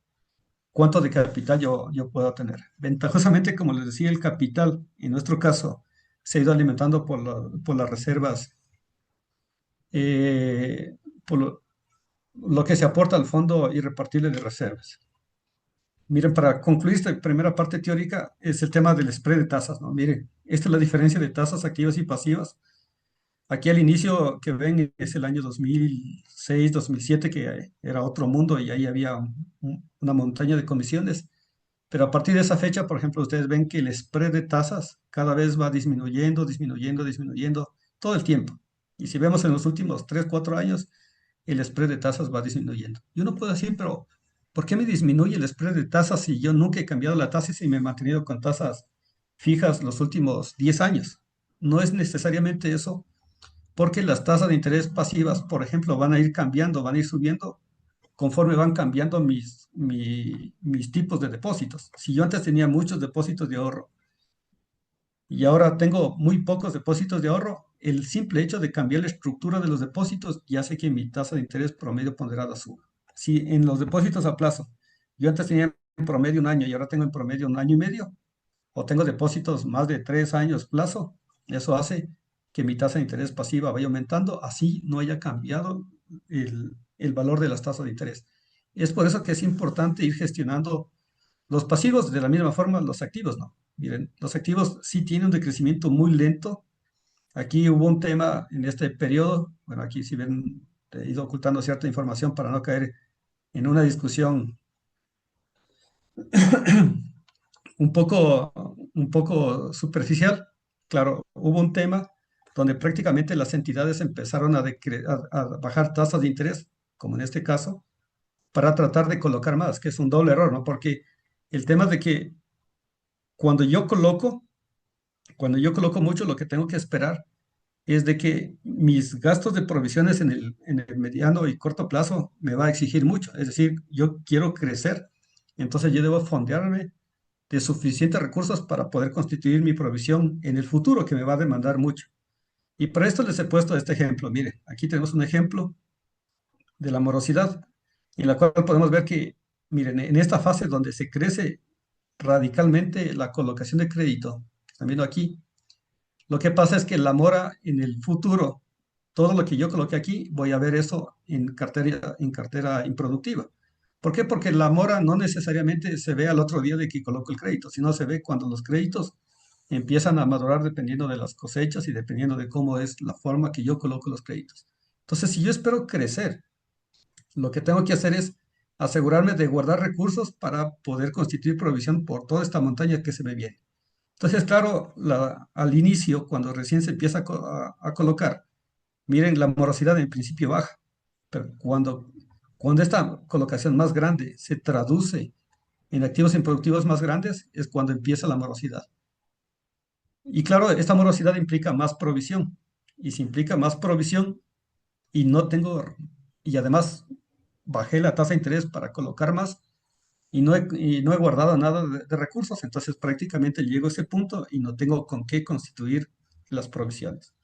cuánto de capital yo puedo tener. Ventajosamente, como les decía, el capital, en nuestro caso, se ha ido alimentando por las reservas, eh, por lo que se aporta al fondo irrepartible de reservas. Miren, para concluir esta primera parte teórica es el tema del spread de tasas, ¿no? Miren, esta es la diferencia de tasas activas y pasivas. Aquí al inicio que ven es el año 2006, 2007, que era otro mundo y ahí había una montaña de comisiones. Pero a partir de esa fecha, por ejemplo, ustedes ven que el spread de tasas cada vez va disminuyendo, disminuyendo, disminuyendo todo el tiempo. Y si vemos en los últimos 3, 4 años, el spread de tasas va disminuyendo. Y uno puede decir, pero ¿por qué me disminuye el spread de tasas si yo nunca he cambiado la tasa y si me he mantenido con tasas fijas los últimos 10 años? No es necesariamente eso, porque las tasas de interés pasivas, por ejemplo, van a ir cambiando, van a ir subiendo conforme van cambiando mis tipos de depósitos. Si yo antes tenía muchos depósitos de ahorro y ahora tengo muy pocos depósitos de ahorro, el simple hecho de cambiar la estructura de los depósitos ya hace que mi tasa de interés promedio ponderada suba. Si en los depósitos a plazo yo antes tenía en promedio un año y ahora tengo en promedio un año y medio, o tengo depósitos más de 3 años plazo, eso hace que mi tasa de interés pasiva vaya aumentando, así no haya cambiado el valor de las tasas de interés. Es por eso que es importante ir gestionando los pasivos de la misma forma, los activos no. Miren, los activos sí tienen un decrecimiento muy lento. Aquí hubo un tema en este periodo, bueno, aquí si ven, he ido ocultando cierta información para no caer en una discusión un poco superficial. Claro, hubo un tema donde prácticamente las entidades empezaron a bajar tasas de interés, como en este caso, para tratar de colocar más, que es un doble error, ¿no? Porque el tema de que cuando yo coloco, cuando yo coloco mucho, lo que tengo que esperar es de que mis gastos de provisiones en el mediano y corto plazo me va a exigir mucho. Es decir, yo quiero crecer, entonces yo debo fondearme de suficientes recursos para poder constituir mi provisión en el futuro, que me va a demandar mucho. Y para esto les he puesto este ejemplo. Miren, aquí tenemos un ejemplo de la morosidad, en la cual podemos ver que, miren, en esta fase donde se crece radicalmente la colocación de crédito, están viendo aquí, lo que pasa es que la mora en el futuro, todo lo que yo coloqué aquí, voy a ver eso en cartera improductiva. ¿Por qué? Porque la mora no necesariamente se ve al otro día de que coloco el crédito, sino se ve cuando los créditos empiezan a madurar dependiendo de las cosechas y dependiendo de cómo es la forma que yo coloco los créditos. Entonces, si yo espero crecer, lo que tengo que hacer es asegurarme de guardar recursos para poder constituir provisión por toda esta montaña que se me viene. Entonces, claro, al inicio, cuando recién se empieza a colocar, miren, la morosidad en principio baja, pero Cuando esta colocación más grande se traduce en activos improductivos más grandes, es cuando empieza la morosidad. Y claro, esta morosidad implica más provisión. Y si implica más provisión y no tengo, y además bajé la tasa de interés para colocar más y no he guardado nada de recursos, entonces prácticamente llego a ese punto y no tengo con qué constituir las provisiones.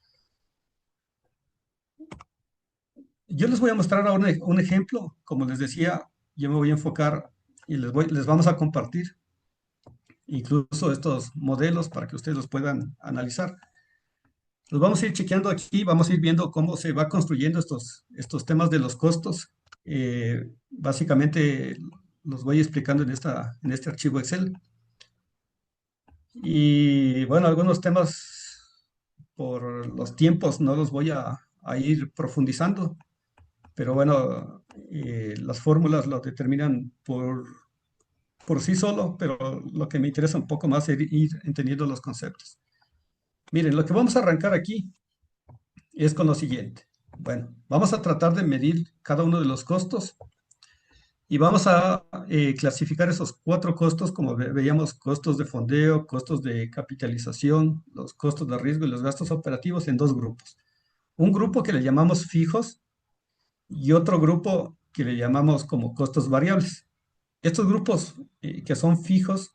Yo les voy a mostrar ahora un ejemplo, como les decía, yo me voy a enfocar y les vamos a compartir incluso estos modelos para que ustedes los puedan analizar. Los vamos a ir chequeando aquí, vamos a ir viendo cómo se va construyendo estos temas de los costos. Básicamente los voy explicando en este archivo Excel. Y bueno, algunos temas por los tiempos no los voy a ir profundizando, pero bueno, las fórmulas lo determinan por sí solo, pero lo que me interesa un poco más es ir entendiendo los conceptos. Miren, lo que vamos a arrancar aquí es con lo siguiente. Bueno, vamos a tratar de medir cada uno de los costos y vamos a clasificar esos cuatro costos, como veíamos, costos de fondeo, costos de capitalización, los costos de riesgo y los gastos operativos en dos grupos. Un grupo que le llamamos fijos y otro grupo que le llamamos como costos variables. Estos grupos que son fijos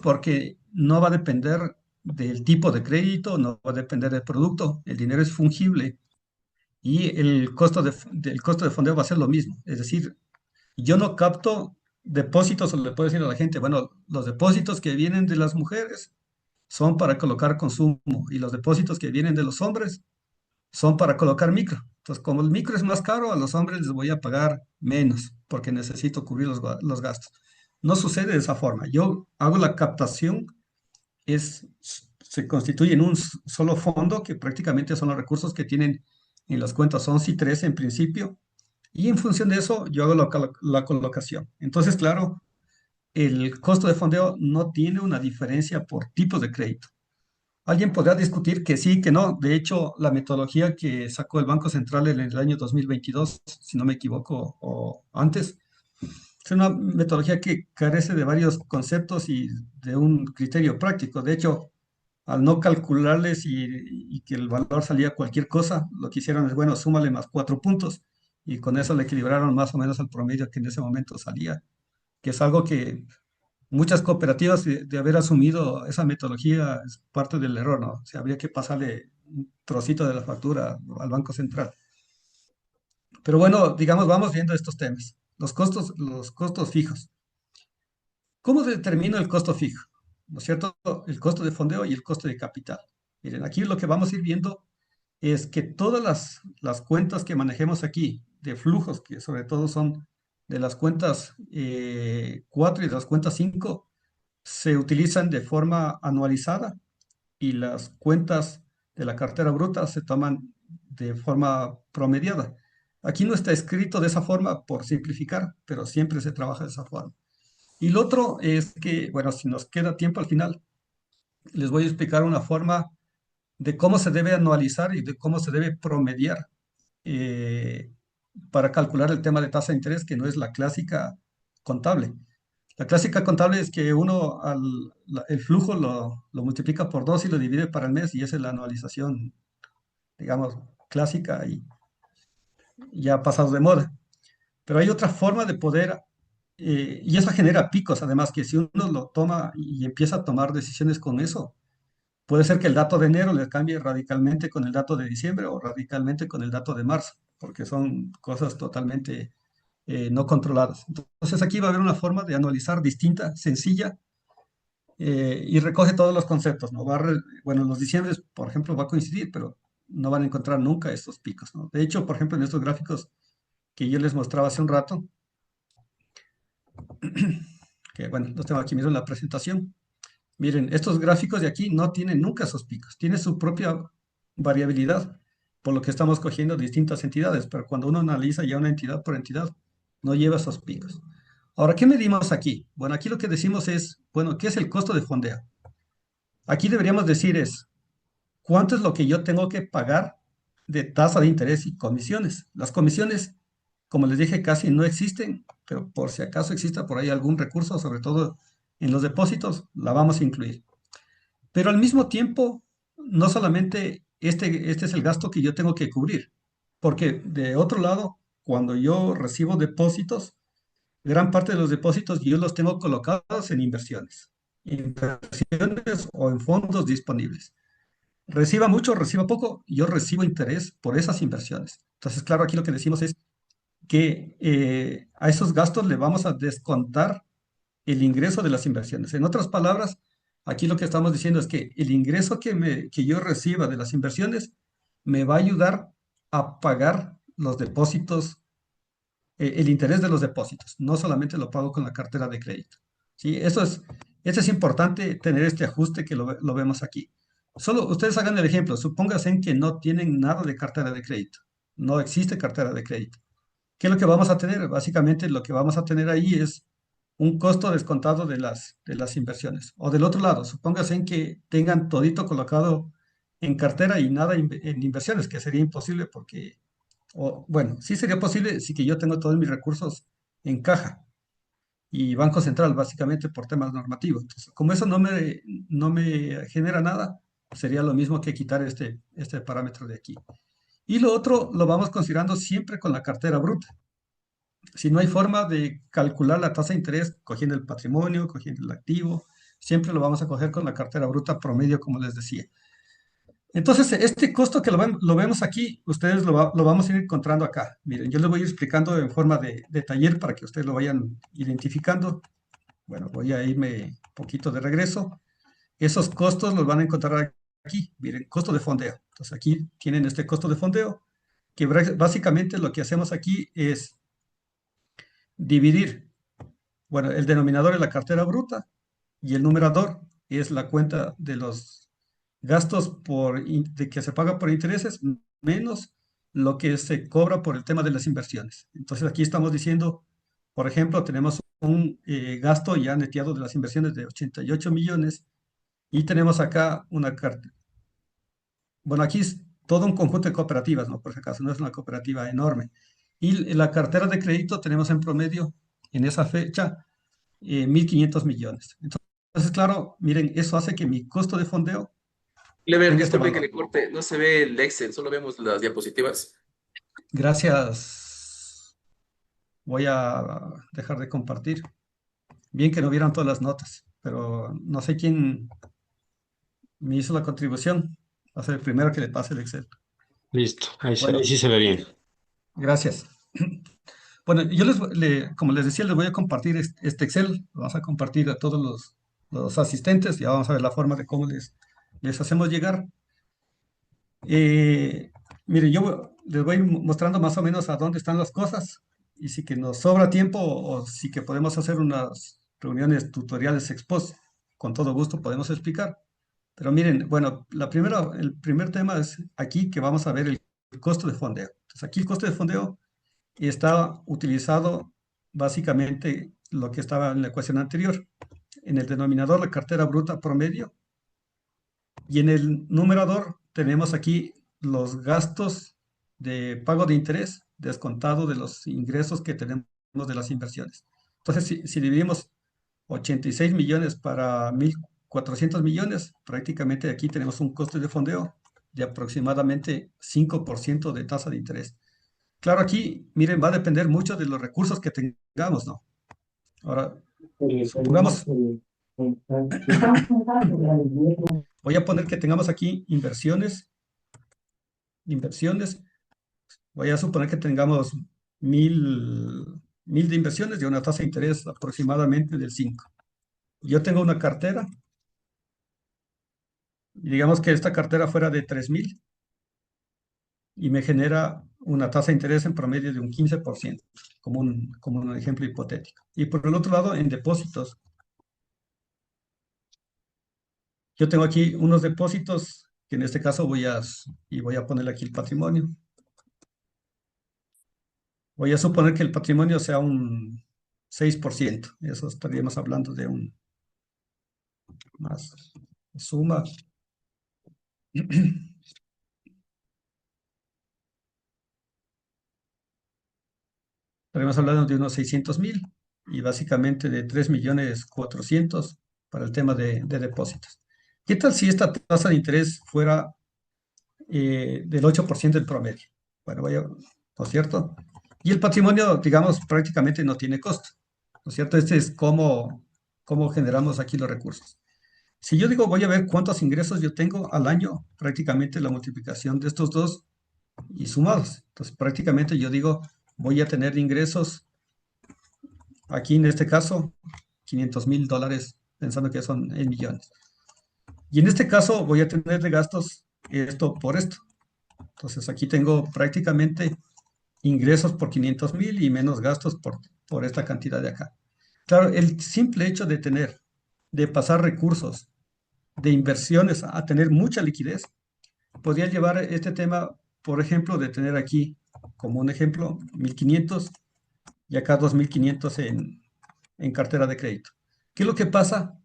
porque no va a depender del tipo de crédito, no va a depender del producto, el dinero es fungible y del costo de fondeo va a ser lo mismo. Es decir, yo no capto depósitos, o le puedo decir a la gente, bueno, los depósitos que vienen de las mujeres son para colocar consumo y los depósitos que vienen de los hombres son para colocar micro. Entonces, como el micro es más caro, a los hombres les voy a pagar menos porque necesito cubrir los gastos. No sucede de esa forma. Yo hago la captación, se constituye en un solo fondo que prácticamente son los recursos que tienen en las cuentas 11 y 13 en principio, y en función de eso yo hago la colocación. Entonces, claro, el costo de fondeo no tiene una diferencia por tipos de crédito. Alguien podrá discutir que sí, que no. De hecho, la metodología que sacó el Banco Central en el año 2022, si no me equivoco, o antes, es una metodología que carece de varios conceptos y de un criterio práctico. De hecho, al no calcularles y que el valor salía cualquier cosa, lo que hicieron es, bueno, súmale más 4 puntos y con eso le equilibraron más o menos al promedio que en ese momento salía, que es algo que muchas cooperativas de haber asumido esa metodología es parte del error, ¿no? O sea, habría que pasarle un trocito de la factura al Banco Central. Pero bueno, digamos, vamos viendo estos temas. Los costos fijos. ¿Cómo se determina el costo fijo? ¿No es cierto? El costo de fondeo y el costo de capital. Miren, aquí lo que vamos a ir viendo es que todas las cuentas que manejemos aquí, de flujos, que sobre todo son de las cuentas 4 y de las cuentas 5, se utilizan de forma anualizada y las cuentas de la cartera bruta se toman de forma promediada. Aquí no está escrito de esa forma por simplificar, pero siempre se trabaja de esa forma. Y lo otro es que, bueno, si nos queda tiempo al final, les voy a explicar una forma de cómo se debe anualizar y de cómo se debe promediar eh, para calcular el tema de tasa de interés, que no es la clásica contable. La clásica contable es que uno el flujo lo multiplica por 2 y lo divide para el mes y esa es la anualización, digamos, clásica y ya pasado de moda. Pero hay otra forma de poder, y eso genera picos, además que si uno lo toma y empieza a tomar decisiones con eso, puede ser que el dato de enero le cambie radicalmente con el dato de diciembre o radicalmente con el dato de marzo, porque son cosas totalmente no controladas. Entonces aquí va a haber una forma de anualizar distinta, sencilla, y recoge todos los conceptos, ¿no? Bueno, los diciembres, por ejemplo, va a coincidir, pero no van a encontrar nunca estos picos, ¿no? De hecho, por ejemplo, en estos gráficos que yo les mostraba hace un rato, que bueno, los tengo aquí mismo en la presentación. Miren, estos gráficos de aquí no tienen nunca esos picos, tienen su propia variabilidad, por lo que estamos cogiendo distintas entidades, pero cuando uno analiza ya una entidad por entidad, no lleva esos picos. Ahora, ¿qué medimos aquí? Bueno, aquí lo que decimos es, bueno, ¿qué es el costo de fondeo? Aquí deberíamos decir es, ¿cuánto es lo que yo tengo que pagar de tasa de interés y comisiones? Las comisiones como les dije, casi no existen, pero por si acaso exista por ahí algún recurso, sobre todo en los depósitos, la vamos a incluir. Pero al mismo tiempo, no solamente este es el gasto que yo tengo que cubrir, porque de otro lado, cuando yo recibo depósitos, gran parte de los depósitos yo los tengo colocados en inversiones o en fondos disponibles. Reciba mucho, reciba poco, yo recibo interés por esas inversiones. Entonces, claro, aquí lo que decimos es que a esos gastos le vamos a descontar el ingreso de las inversiones. En otras palabras, aquí lo que estamos diciendo es que el ingreso que yo reciba de las inversiones me va a ayudar a pagar los depósitos, el interés de los depósitos. No solamente lo pago con la cartera de crédito. ¿Sí? Eso es importante tener este ajuste que lo vemos aquí. Solo ustedes hagan el ejemplo. Supónganse en que no tienen nada de cartera de crédito. No existe cartera de crédito. ¿Qué es lo que vamos a tener? Básicamente lo que vamos a tener ahí es un costo descontado de las inversiones. O del otro lado, supóngase en que tengan todito colocado en cartera y nada en inversiones, que sería imposible porque, o, bueno, sí sería posible si que yo tengo todos mis recursos en caja y Banco Central, básicamente por temas normativos. Entonces, como eso no me genera nada, sería lo mismo que quitar este parámetro de aquí. Y lo otro lo vamos considerando siempre con la cartera bruta. Si no hay forma de calcular la tasa de interés cogiendo el patrimonio, cogiendo el activo, siempre lo vamos a coger con la cartera bruta promedio, como les decía. Entonces, este costo que lo vemos aquí, ustedes lo vamos a ir encontrando acá. Miren, yo les voy a ir explicando en forma de taller para que ustedes lo vayan identificando. Bueno, voy a irme un poquito de regreso. Esos costos los van a encontrar aquí. Miren, costo de fondeo. Entonces, aquí tienen este costo de fondeo, que básicamente lo que hacemos aquí es dividir. Bueno, el denominador es la cartera bruta y el numerador es la cuenta de los gastos de que se paga por intereses menos lo que se cobra por el tema de las inversiones. Entonces aquí estamos diciendo, por ejemplo, tenemos un gasto ya neteado de las inversiones de 88 millones y tenemos acá una carta. Bueno, aquí es todo un conjunto de cooperativas, ¿no? Por si acaso, no es una cooperativa enorme. Y la cartera de crédito tenemos en promedio en esa fecha 1.500 millones. Entonces, claro, miren, eso hace que mi costo de fondeo Clever, tenga este disculpe que valor. le corte, no se ve el Excel, solo vemos las diapositivas. Gracias. Voy a dejar de compartir. Bien que no vieran todas las notas, pero no sé quién me hizo la contribución. Va a ser el primero que le pase el Excel. Listo, ahí Bueno, sí se ve bien. gracias. Bueno, como les decía, les voy a compartir este Excel. Lo vamos a compartir a todos los asistentes. Ya vamos a ver la forma de cómo les hacemos llegar. Mire, yo les voy mostrando más o menos a dónde están las cosas y si que nos sobra tiempo o si que podemos hacer unas reuniones tutoriales ex post, con todo gusto podemos explicar. Pero miren, bueno, el primer tema es aquí que vamos a ver el costo de fondeo. Entonces aquí el costo de fondeo está utilizado básicamente lo que estaba en la ecuación anterior. En el denominador la cartera bruta promedio y en el numerador tenemos aquí los gastos de pago de interés descontado de los ingresos que tenemos de las inversiones. Entonces, si dividimos 86 millones para 1.400 millones, prácticamente aquí tenemos un costo de fondeo de aproximadamente 5% de tasa de interés. Claro, aquí, miren, va a depender mucho de los recursos que tengamos, ¿no? Ahora, supongamos, voy a poner que tengamos aquí inversiones. Voy a suponer que tengamos mil de inversiones de una tasa de interés aproximadamente del 5. Yo tengo una cartera, y digamos que esta cartera fuera de 3.000 y me genera una tasa de interés en promedio de un 15%, como un ejemplo hipotético. Y por el otro lado, en depósitos, yo tengo aquí unos depósitos que en este caso voy a ponerle aquí el patrimonio. Voy a suponer que el patrimonio sea un 6%. Eso estaríamos hablando de un más suma. Estaríamos hablando de unos 600,000 y básicamente de 3,400,000 para el tema de depósitos. ¿Qué tal si esta tasa de interés fuera del 8% en promedio? Bueno, ¿no es cierto? Y el patrimonio, digamos, prácticamente no tiene costo, ¿no es cierto? Este es cómo generamos aquí los recursos. Si yo digo, voy a ver cuántos ingresos yo tengo al año, prácticamente la multiplicación de estos dos y sumados. Entonces, prácticamente yo digo, voy a tener ingresos, aquí en este caso, $500,000, pensando que son en millones. Y en este caso voy a tener de gastos esto por esto. Entonces, aquí tengo prácticamente ingresos por 500,000 y menos gastos por esta cantidad de acá. Claro, el simple hecho de pasar recursos de inversiones a tener mucha liquidez, podría llevar este tema, por ejemplo, de tener aquí, como un ejemplo, 1,500 y acá 2,500 en cartera de crédito. ¿Qué es lo que pasa?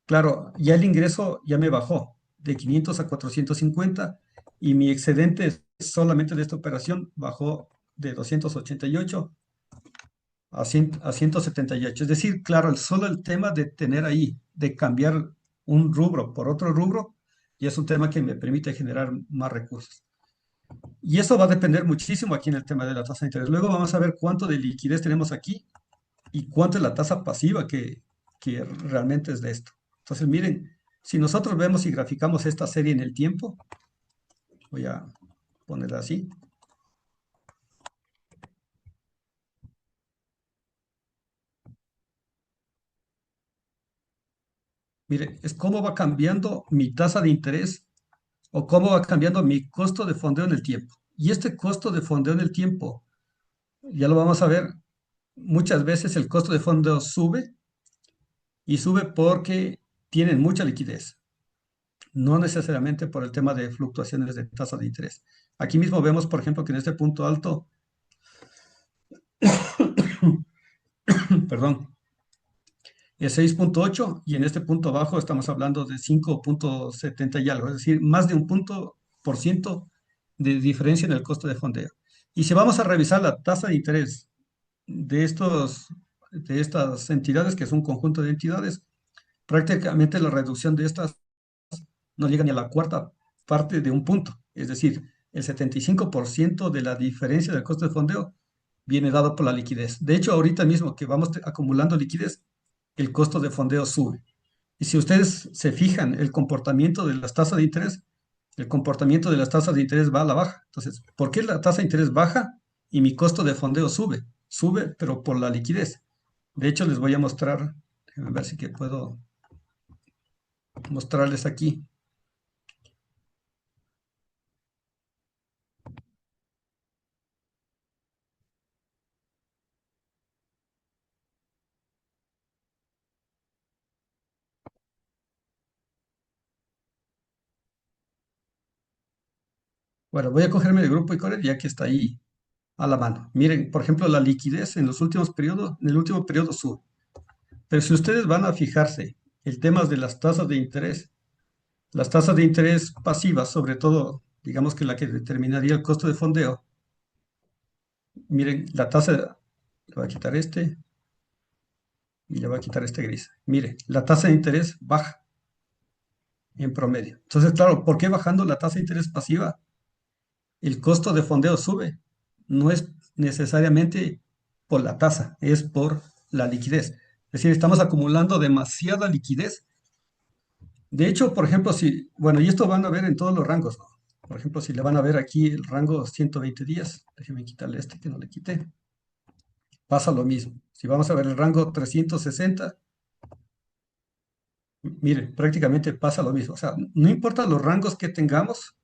Claro, ya el ingreso ya me bajó de 500 a 450 y mi excedente solamente de esta operación bajó de 288 a 178. Es decir, claro, solo el tema de tener ahí, de cambiar un rubro por otro rubro, y es un tema que me permite generar más recursos. Y eso va a depender muchísimo aquí en el tema de la tasa de interés. Luego vamos a ver cuánto de liquidez tenemos aquí y cuánto es la tasa pasiva que realmente es de esto. Entonces, miren, si nosotros vemos y graficamos esta serie en el tiempo, voy a ponerla así. Mire, es cómo va cambiando mi tasa de interés o cómo va cambiando mi costo de fondeo en el tiempo. Y este costo de fondeo en el tiempo, ya lo vamos a ver, muchas veces el costo de fondeo sube y sube porque tienen mucha liquidez, no necesariamente por el tema de fluctuaciones de tasa de interés. Aquí mismo vemos, por ejemplo, que en este punto alto, perdón, es 6,8 y en este punto bajo estamos hablando de 5,70 y algo, es decir, más de un punto por ciento de diferencia en el costo de fondeo. Y si vamos a revisar la tasa de interés de estas entidades, que es un conjunto de entidades, prácticamente la reducción de estas no llega ni a la cuarta parte de un punto. Es decir, el 75% de la diferencia del costo de fondeo viene dado por la liquidez. De hecho, ahorita mismo que vamos acumulando liquidez, el costo de fondeo sube. Y si ustedes se fijan, el comportamiento de las tasas de interés, el comportamiento de las tasas de interés va a la baja. Entonces, ¿por qué la tasa de interés baja y mi costo de fondeo sube? Sube, pero por la liquidez. De hecho, les voy a mostrar, déjenme ver si que puedo mostrarles aquí. Bueno, voy a cogerme el grupo Icoret ya que está ahí a la mano. Miren, por ejemplo, la liquidez en los últimos periodos, en el último periodo sube. Pero si ustedes van a fijarse el tema de las tasas de interés pasivas, sobre todo, digamos que la que determinaría el costo de fondeo, miren, la tasa, le voy a quitar este y le voy a quitar este gris. Mire, la tasa de interés baja en promedio. Entonces, claro, ¿por qué bajando la tasa de interés pasiva el costo de fondeo sube? No es necesariamente por la tasa, es por la liquidez. Es decir, estamos acumulando demasiada liquidez. De hecho, por ejemplo, bueno, y esto van a ver en todos los rangos, ¿no? Por ejemplo, si le van a ver aquí el rango 120 días, déjenme quitarle este que no le quité, pasa lo mismo. Si vamos a ver el rango 360, miren, prácticamente pasa lo mismo. O sea, no importa los rangos que tengamos,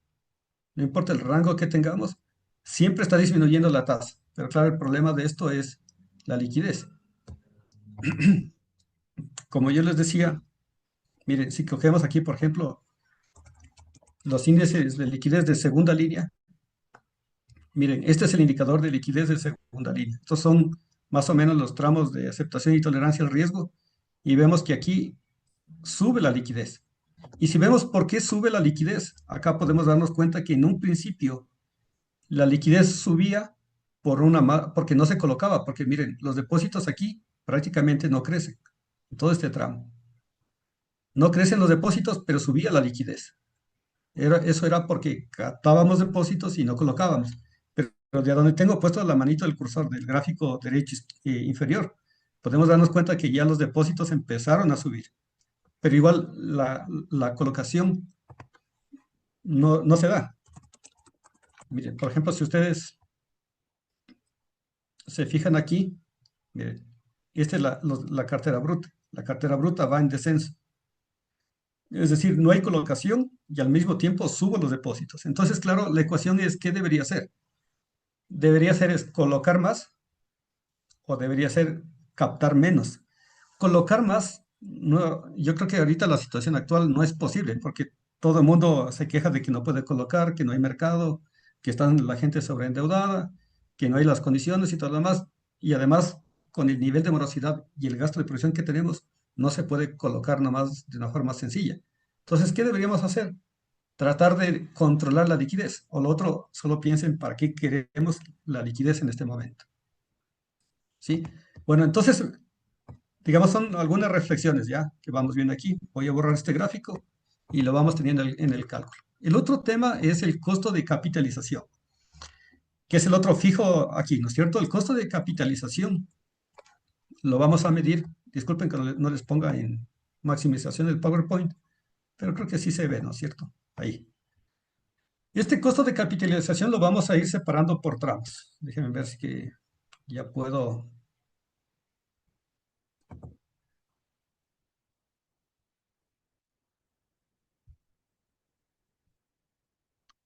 no importa el rango que tengamos, siempre está disminuyendo la tasa. Pero claro, el problema de esto es la liquidez. Como yo les decía, miren, si cogemos aquí, por ejemplo, los índices de liquidez de segunda línea, miren, este es el indicador de liquidez de segunda línea. Estos son más o menos los tramos de aceptación y tolerancia al riesgo. Y vemos que aquí sube la liquidez. Y si vemos por qué sube la liquidez, acá podemos darnos cuenta que en un principio la liquidez subía porque no se colocaba, porque miren, los depósitos aquí prácticamente no crecen, en todo este tramo. No crecen los depósitos, pero subía la liquidez. Eso era porque captábamos depósitos y no colocábamos. Pero de donde tengo puesto la manito del cursor del gráfico derecho inferior, podemos darnos cuenta que ya los depósitos empezaron a subir. Pero igual la colocación no se da. Miren, por ejemplo, si ustedes se fijan aquí, miren, esta es la cartera bruta. La cartera bruta va en descenso. Es decir, no hay colocación y al mismo tiempo subo los depósitos. Entonces, claro, la ecuación es, ¿qué debería ser? Debería ser es colocar más o debería ser captar menos. Colocar más, no, yo creo que ahorita la situación actual no es posible porque todo el mundo se queja de que no puede colocar, que no hay mercado, que está la gente sobreendeudada, que no hay las condiciones y todo lo demás. Y además, con el nivel de morosidad y el gasto de producción que tenemos, no se puede colocar nomás de una forma sencilla. Entonces, ¿qué deberíamos hacer? Tratar de controlar la liquidez. O lo otro, solo piensen para qué queremos la liquidez en este momento. ¿Sí? Bueno, entonces, digamos, son algunas reflexiones ya que vamos viendo aquí. Voy a borrar este gráfico y lo vamos teniendo en el cálculo. El otro tema es el costo de capitalización, que es el otro fijo aquí, ¿no es cierto? El costo de capitalización lo vamos a medir. Disculpen que no les ponga en maximización del PowerPoint, pero creo que sí se ve, ¿no es cierto? Ahí. Este costo de capitalización lo vamos a ir separando por tramos. Déjenme ver si que ya puedo.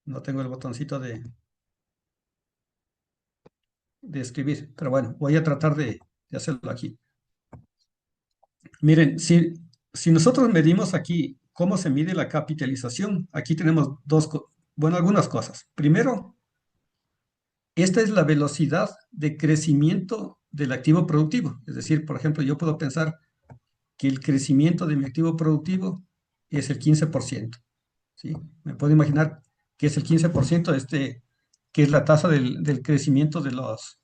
No tengo el botoncito de escribir, pero bueno, voy a tratar de hacerlo aquí. Miren, si nosotros medimos aquí cómo se mide la capitalización, aquí tenemos bueno, algunas cosas. Primero, esta es la velocidad de crecimiento del activo productivo. Es decir, por ejemplo, yo puedo pensar que el crecimiento de mi activo productivo es el 15%. ¿Sí? Me puedo imaginar que es el 15% que es la tasa del crecimiento de los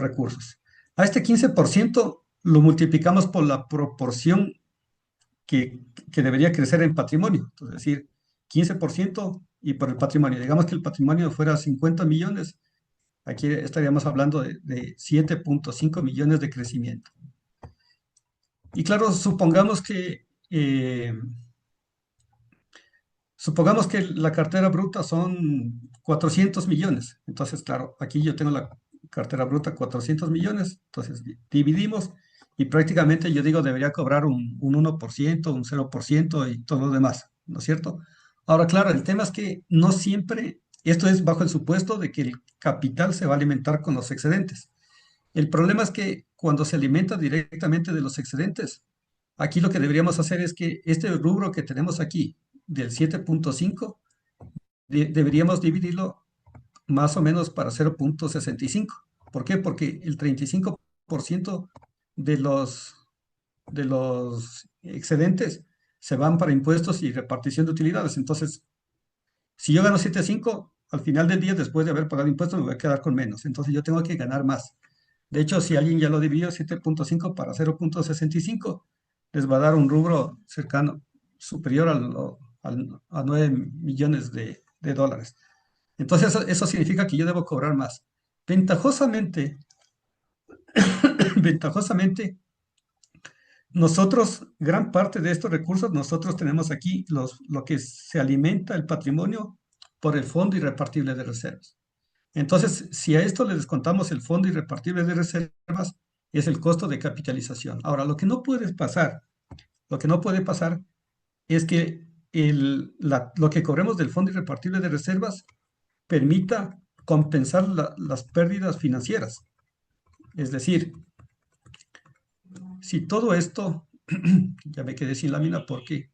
recursos. A este 15% lo multiplicamos por la proporción que debería crecer en patrimonio, es decir, 15% y por el patrimonio. Digamos que el patrimonio fuera 50 millones, aquí estaríamos hablando de 7.5 millones de crecimiento. Y claro, supongamos que la cartera bruta son 400 millones. Entonces, claro, aquí yo tengo la cartera bruta 400 millones. Entonces, dividimos y prácticamente yo digo debería cobrar un 1%, un 0% y todo lo demás, ¿no es cierto? Ahora, claro, el tema es que no siempre, esto es bajo el supuesto de que el capital se va a alimentar con los excedentes. El problema es que cuando se alimenta directamente de los excedentes, aquí lo que deberíamos hacer es que este rubro que tenemos aquí, del 7.5, deberíamos dividirlo más o menos para 0.65. ¿Por qué? Porque el 35% de los excedentes se van para impuestos y repartición de utilidades. Entonces, si yo gano 7.5, al final del día, después de haber pagado impuestos, me voy a quedar con menos. Entonces, yo tengo que ganar más. De hecho, si alguien ya lo dividió 7.5 para 0.65, les va a dar un rubro cercano, superior a 9 millones de dólares. Entonces, eso significa que yo debo cobrar más. Ventajosamente, ventajosamente, nosotros, gran parte de estos recursos, nosotros tenemos aquí lo que se alimenta el patrimonio por el Fondo Irrepartible de Reservas. Entonces, si a esto le descontamos el Fondo Irrepartible de Reservas, es el costo de capitalización. Ahora, lo que no puede pasar es que lo que cobremos del Fondo Irrepartible de Reservas permita compensar las pérdidas financieras. Es decir, si todo esto, ya me quedé sin lámina porque,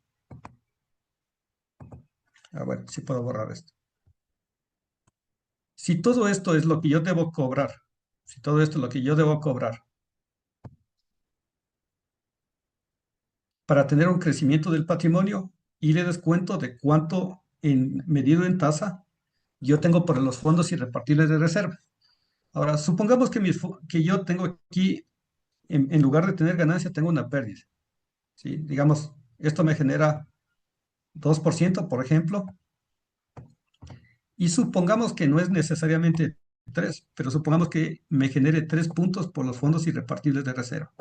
bueno, sí puedo borrar esto. Si todo esto es lo que yo debo cobrar, si todo esto es lo que yo debo cobrar para tener un crecimiento del patrimonio y le descuento de cuánto medido en tasa yo tengo por los fondos irrepartibles de reserva. Ahora, supongamos que, que yo tengo aquí, en lugar de tener ganancia, tengo una pérdida. ¿Sí? Digamos, esto me genera 2%, por ejemplo, y supongamos que no es necesariamente 3, pero supongamos que me genere 3 puntos por los fondos irrepartibles de reserva.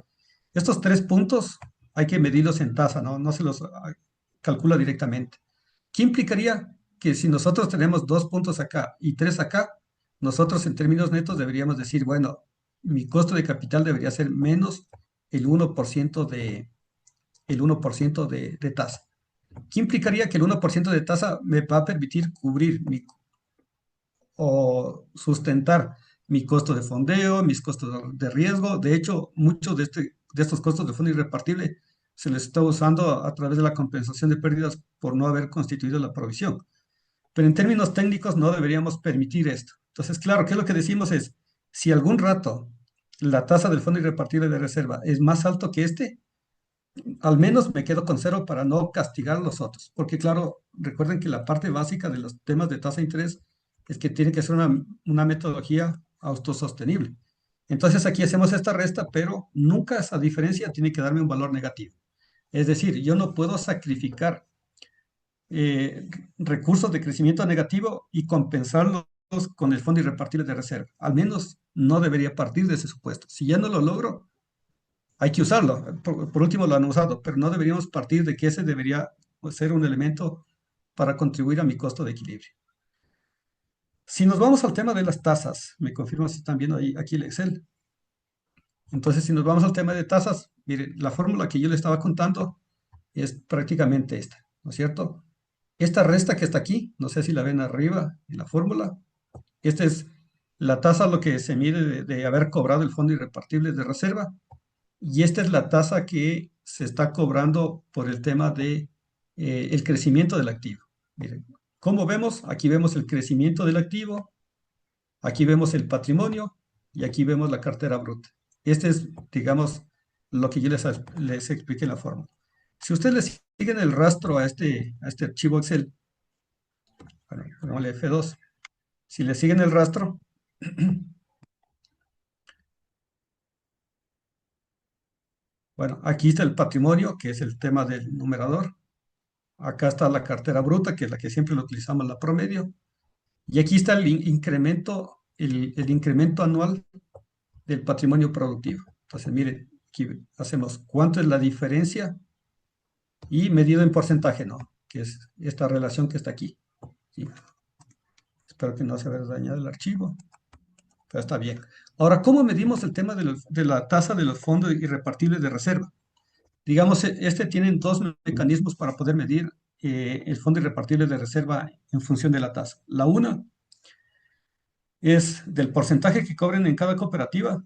Estos 3 puntos hay que medirlos en tasa, ¿no? No se los calcula directamente. ¿Qué implicaría? Que si nosotros tenemos 2 puntos acá y 3 acá, nosotros en términos netos deberíamos decir, bueno, mi costo de capital debería ser menos el 1% de tasa. ¿Qué implicaría? Que el 1% de tasa me va a permitir cubrir o sustentar mi costo de fondeo, mis costos de riesgo. De hecho, muchos de estos costos de fondo irrepartible se les está usando a través de la compensación de pérdidas por no haber constituido la provisión. Pero en términos técnicos no deberíamos permitir esto. Entonces, claro, ¿qué es lo que decimos? Es, si algún rato la tasa del fondo irrepartible de reserva es más alto que este, al menos me quedo con cero para no castigar a los otros. Porque claro, recuerden que la parte básica de los temas de tasa de interés es que tiene que ser una metodología autosostenible. Entonces aquí hacemos esta resta, pero nunca esa diferencia tiene que darme un valor negativo. Es decir, yo no puedo sacrificar eh, recursos de crecimiento negativo y compensarlos con el fondo irrepartible de reserva. Al menos no debería partir de ese supuesto. Si ya no lo logro, hay que usarlo. Por último, lo han usado, pero no deberíamos partir de que ese debería ser un elemento para contribuir a mi costo de equilibrio. Si nos vamos al tema de las tasas, me confirman si están viendo ahí, aquí el Excel. Entonces, si nos vamos al tema de tasas, mire, la fórmula que yo le estaba contando es prácticamente esta, ¿no es cierto? Esta resta que está aquí, no sé si la ven arriba en la fórmula, esta es la tasa a lo que se mide de haber cobrado el fondo irrepartible de reserva, y esta es la tasa que se está cobrando por el tema de el crecimiento del activo. Miren, ¿cómo vemos? Aquí vemos el crecimiento del activo, aquí vemos el patrimonio y aquí vemos la cartera bruta. Este es, digamos, lo que yo les expliqué en la fórmula. Si ustedes le siguen el rastro a este archivo Excel, bueno, pongámosle F2, si le siguen el rastro, bueno, aquí está el patrimonio, que es el tema del numerador. Acá está la cartera bruta, que es la que siempre lo utilizamos, la promedio. Y aquí está incremento, el incremento anual del patrimonio productivo. Entonces, miren, aquí hacemos cuánto es la diferencia y medido en porcentaje, ¿no? Que es esta relación que está aquí. ¿Sí? Espero que no se vea dañado el archivo, pero está bien. Ahora, ¿cómo medimos el tema de la tasa de los fondos irrepartibles de reserva? Digamos, tienen dos mecanismos para poder medir el fondo irrepartible de reserva en función de la tasa. La una es del porcentaje que cobren en cada cooperativa,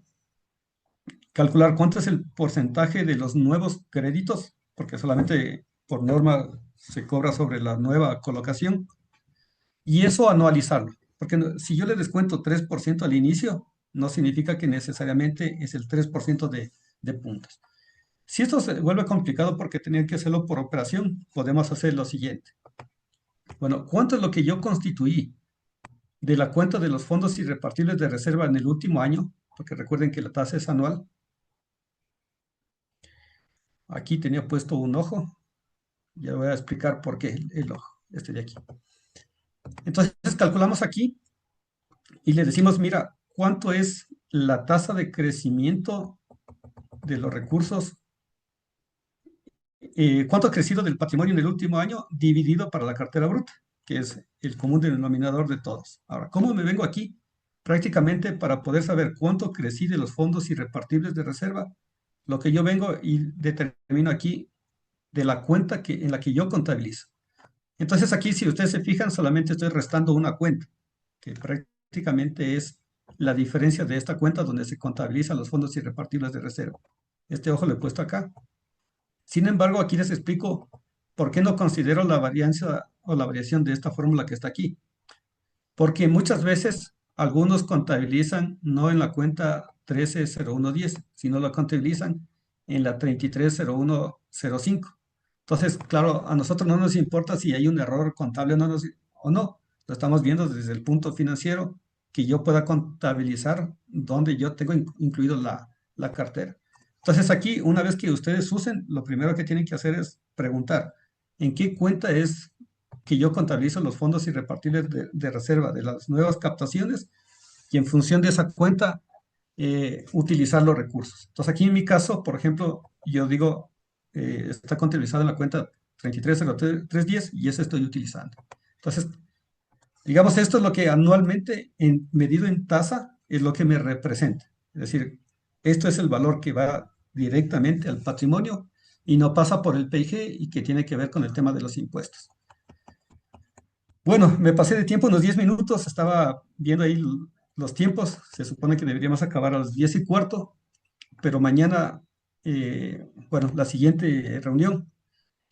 calcular cuánto es el porcentaje de los nuevos créditos, porque solamente por norma se cobra sobre la nueva colocación, y eso anualizarlo, porque si yo le descuento 3% al inicio, no significa que necesariamente es el 3% de puntos. Si esto se vuelve complicado porque tenían que hacerlo por operación, podemos hacer lo siguiente. Bueno, ¿cuánto es lo que yo constituí de la cuenta de los fondos irrepartibles de reserva en el último año? Porque recuerden que la tasa es anual. Aquí tenía puesto un ojo. Ya voy a explicar por qué el ojo, este de aquí. Entonces calculamos aquí y le decimos, mira, ¿cuánto es la tasa de crecimiento de los recursos? ¿Cuánto ha crecido del patrimonio en el último año dividido para la cartera bruta, que es el común denominador de todos? Ahora, ¿cómo me vengo aquí? Prácticamente para poder saber cuánto crecí de los fondos irrepartibles de reserva, lo que yo vengo y determino aquí de la cuenta en la que yo contabilizo. Entonces aquí, si ustedes se fijan, solamente estoy restando una cuenta, que prácticamente es la diferencia de esta cuenta donde se contabilizan los fondos irrepartibles de reserva. Este ojo lo he puesto acá. Sin embargo, aquí les explico por qué no considero la varianza o la variación de esta fórmula que está aquí. Porque muchas veces algunos contabilizan no en la cuenta 130110, sino la contabilizan en la 330105. Entonces, claro, a nosotros no nos importa si hay un error contable o no. Lo estamos viendo desde el punto financiero que yo pueda contabilizar donde yo tengo incluido la cartera. Entonces aquí, una vez que ustedes usen, lo primero que tienen que hacer es preguntar, ¿en qué cuenta es que yo contabilizo los fondos irrepartibles de reserva de las nuevas captaciones? Y en función de esa cuenta, utilizar los recursos. Entonces aquí en mi caso, por ejemplo, yo digo, está contabilizado en la cuenta 330310 y eso estoy utilizando. Entonces, digamos, esto es lo que anualmente, medido en tasa, es lo que me representa. Es decir, esto es el valor que va directamente al patrimonio y no pasa por el PIG y que tiene que ver con el tema de los impuestos. Bueno, me pasé de tiempo unos 10 minutos, estaba viendo ahí los tiempos, se supone que deberíamos acabar a las 10:15, pero mañana, bueno, la siguiente reunión,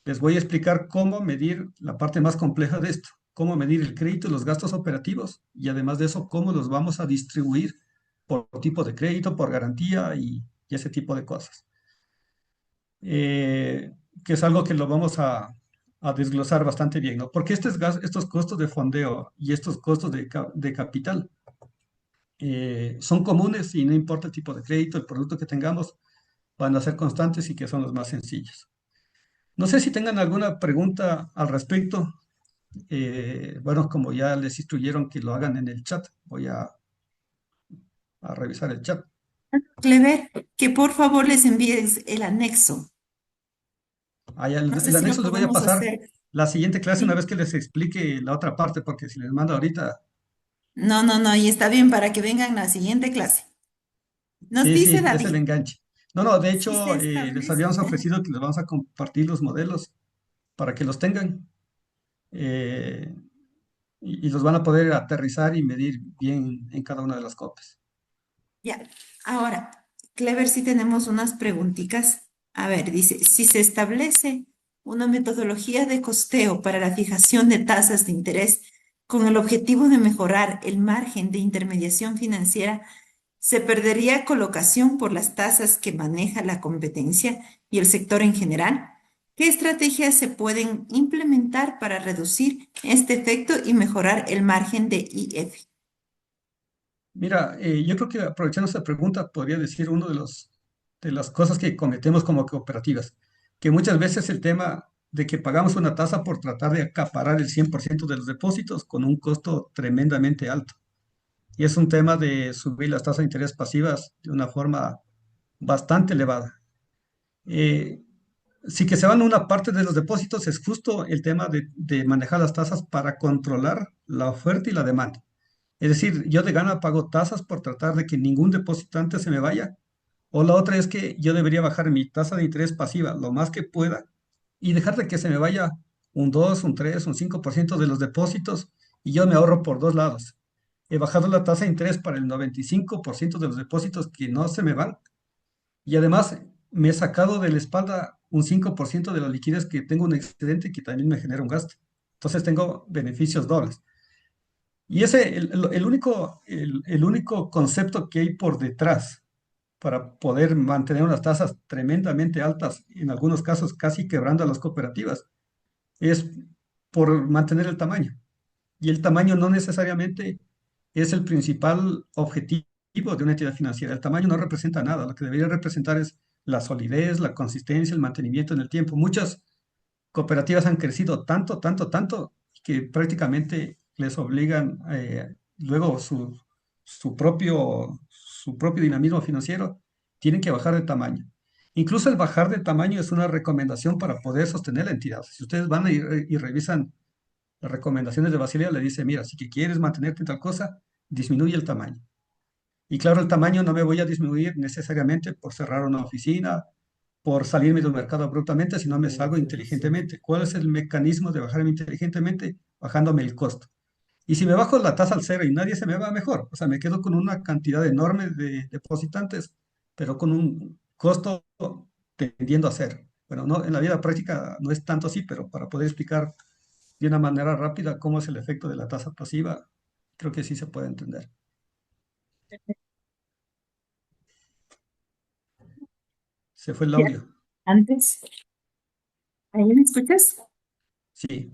les voy a explicar cómo medir la parte más compleja de esto, cómo medir el crédito y los gastos operativos y además de eso, cómo los vamos a distribuir por tipo de crédito, por garantía y ese tipo de cosas. Que es algo que lo vamos a desglosar bastante bien, ¿no? Porque estos costos de fondeo y estos costos de capital son comunes y no importa el tipo de crédito, el producto que tengamos, van a ser constantes y que son los más sencillos. No sé si tengan alguna pregunta al respecto. Bueno, como ya les instruyeron que lo hagan en el chat, voy a revisar el chat. Clever, que por favor les envíes el anexo. Ahí No sé el si lo anexo les voy a podemos pasar hacer. la siguiente clase una Sí. vez que les explique la otra parte, porque si les mando ahorita, No, no, no, y está bien para que vengan la siguiente clase. Nos sí, dice sí, es el David, enganche. No, no, de si se hecho, les establece. habíamos ofrecido que les vamos a compartir los modelos para que los tengan eh, y los van a poder aterrizar y medir bien en cada una de las copias. Ya, ahora, Clever, si tenemos unas preguntitas. A ver, dice, si se establece una metodología de costeo para la fijación de tasas de interés con el objetivo de mejorar el margen de intermediación financiera, ¿se perdería colocación por las tasas que maneja la competencia y el sector en general? ¿Qué estrategias se pueden implementar para reducir este efecto y mejorar el margen de IF? Mira, yo creo que aprovechando esta pregunta, podría decir uno de las cosas que cometemos como cooperativas, que muchas veces el tema de que pagamos una tasa por tratar de acaparar el 100% de los depósitos con un costo tremendamente alto. Y es un tema de subir las tasas de interés pasivas de una forma bastante elevada. Eh, sí que se van una parte de los depósitos, es justo el tema de manejar las tasas para controlar la oferta y la demanda. Es decir, yo de gana pago tasas por tratar de que ningún depositante se me vaya. O la otra es que yo debería bajar mi tasa de interés pasiva lo más que pueda y dejar de que se me vaya un 2, un 3, un 5% de los depósitos y yo me ahorro por dos lados. He bajado la tasa de interés para el 95% de los depósitos que no se me van y además me he sacado de la espalda un 5% de la liquidez que tengo un excedente que también me genera un gasto. Entonces tengo beneficios dobles. Y ese, el único concepto que hay por detrás para poder mantener unas tasas tremendamente altas, en algunos casos casi quebrando a las cooperativas, es por mantener el tamaño. Y el tamaño no necesariamente es el principal objetivo de una entidad financiera. El tamaño no representa nada. Lo que debería representar es la solidez, la consistencia, el mantenimiento en el tiempo. Muchas cooperativas han crecido tanto, tanto, tanto, que prácticamente les obligan luego su propio dinamismo financiero, tienen que bajar de tamaño. Incluso el bajar de tamaño es una recomendación para poder sostener la entidad. Si ustedes van y revisan las recomendaciones de Basilea, le dice, mira, si que quieres mantenerte en tal cosa, disminuye el tamaño. Y claro, el tamaño no me voy a disminuir necesariamente por cerrar una oficina, por salirme del mercado abruptamente, sino me salgo inteligentemente. ¿Cuál es el mecanismo de bajarme inteligentemente? Bajándome el costo. Y si me bajo la tasa al cero y nadie se me va mejor, o sea, me quedo con una cantidad enorme de depositantes, pero con un costo tendiendo a cero. Bueno, no, en la vida práctica no es tanto así, pero para poder explicar de una manera rápida cómo es el efecto de la tasa pasiva, creo que sí se puede entender. Se fue el Ya, audio. antes, ¿ahí me escuchas? Sí.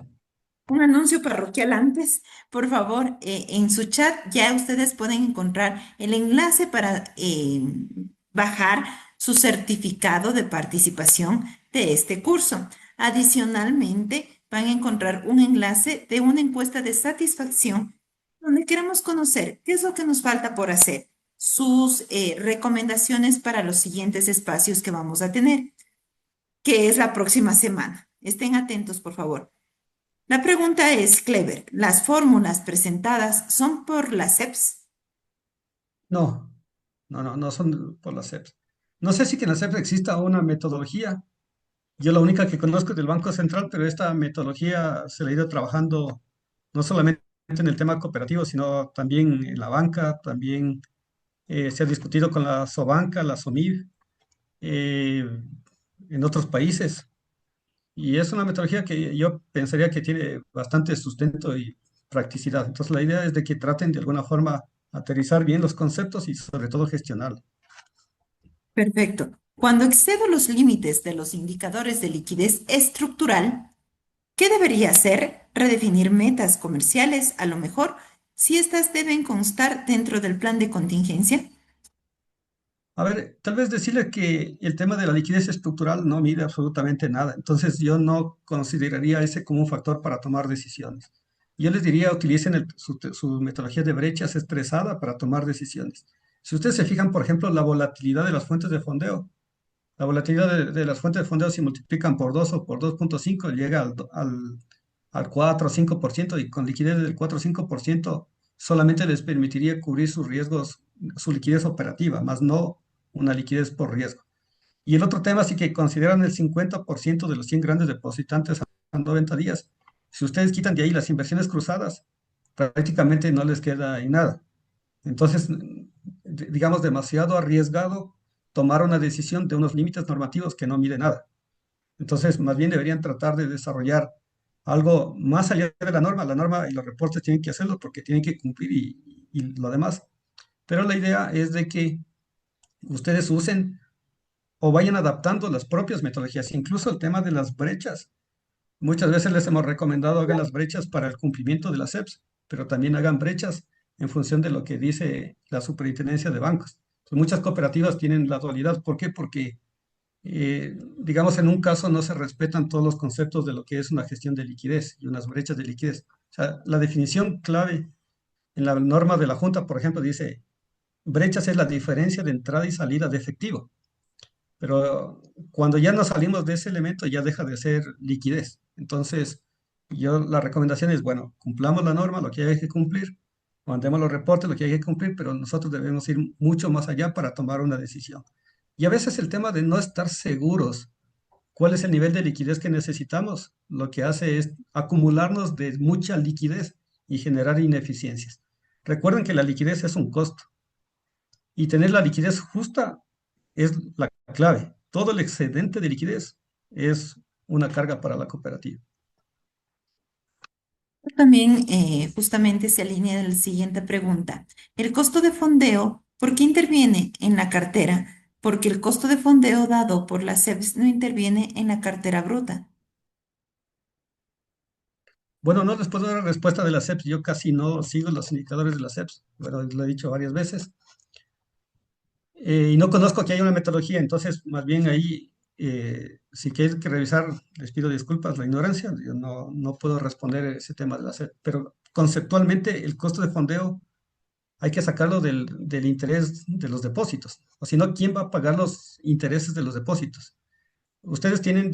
Un anuncio parroquial antes, por favor, en su chat ya ustedes pueden encontrar el enlace para bajar su certificado de participación de este curso. Adicionalmente, van a encontrar un enlace de una encuesta de satisfacción donde queremos conocer qué es lo que nos falta por hacer, sus recomendaciones para los siguientes espacios que vamos a tener, que es la próxima semana. Estén atentos, por favor. La pregunta es, Clever, ¿las fórmulas presentadas son por la CEPS? No, no son por las CEPS. No sé si que en la CEPS exista una metodología. Yo la única que conozco es del Banco Central, pero esta metodología se la ha ido trabajando no solamente en el tema cooperativo, sino también en la banca, también se ha discutido con la Sobanca, la SOMIV, eh, en otros países. Y es una metodología que yo pensaría que tiene bastante sustento y practicidad. Entonces la idea es de que traten de alguna forma aterrizar bien los conceptos y sobre todo gestionarlo. Perfecto. Cuando excedo los límites de los indicadores de liquidez estructural, ¿qué debería hacer? Redefinir metas comerciales, a lo mejor, si estas deben constar dentro del plan de contingencia. A ver, tal vez decirle que el tema de la liquidez estructural no mide absolutamente nada. Entonces yo no consideraría ese como un factor para tomar decisiones. Yo les diría, utilicen su metodología de brechas estresada para tomar decisiones. Si ustedes se fijan, por ejemplo, la volatilidad de las fuentes de fondeo, la volatilidad de las fuentes de fondeo, si multiplican por 2 o por 2,5 llega al 4 o 5%, y con liquidez del 4 o 5% solamente les permitiría cubrir sus riesgos, su liquidez operativa, más no una liquidez por riesgo. Y el otro tema, sí que consideran el 50% de los 100 grandes depositantes a 90 días. Si ustedes quitan de ahí las inversiones cruzadas, prácticamente no les queda en nada. Entonces, digamos, demasiado arriesgado tomar una decisión de unos límites normativos que no mide nada. Entonces, más bien deberían tratar de desarrollar algo más allá de la norma. La norma y los reportes tienen que hacerlo porque tienen que cumplir y lo demás. Pero la idea es de que ustedes usen o vayan adaptando las propias metodologías, incluso el tema de las brechas. Muchas veces les hemos recomendado hagan las brechas para el cumplimiento de las CEPS, pero también hagan brechas en función de lo que dice la Superintendencia de Bancos. Pues muchas cooperativas tienen la dualidad. ¿Por qué? Porque, digamos, en un caso no se respetan todos los conceptos de lo que es una gestión de liquidez y unas brechas de liquidez. O sea, la definición clave en la norma de la Junta, por ejemplo, dice, brechas es la diferencia de entrada y salida de efectivo. Pero cuando ya nos salimos de ese elemento, ya deja de ser liquidez. Entonces, yo la recomendación es, bueno, cumplamos la norma, lo que hay que cumplir, mandemos los reportes, lo que hay que cumplir, pero nosotros debemos ir mucho más allá para tomar una decisión. Y a veces el tema de no estar seguros cuál es el nivel de liquidez que necesitamos, lo que hace es acumularnos de mucha liquidez y generar ineficiencias. Recuerden que la liquidez es un costo y tener la liquidez justa es la clave. Todo el excedente de liquidez es una carga para la cooperativa. También justamente se alinea la siguiente pregunta. El costo de fondeo, ¿por qué interviene en la cartera? Porque el costo de fondeo dado por la CEPS no interviene en la cartera bruta. Bueno, no les puedo dar respuesta de la CEPS. Yo casi no sigo los indicadores de la CEPS. Bueno, lo he dicho varias veces. Y no conozco que haya una metodología, entonces más bien ahí, si quieren que revisar, les pido disculpas la ignorancia. Yo no puedo responder ese tema de la CEP, pero conceptualmente el costo de fondeo hay que sacarlo del interés de los depósitos, o si no, ¿quién va a pagar los intereses de los depósitos? Ustedes tienen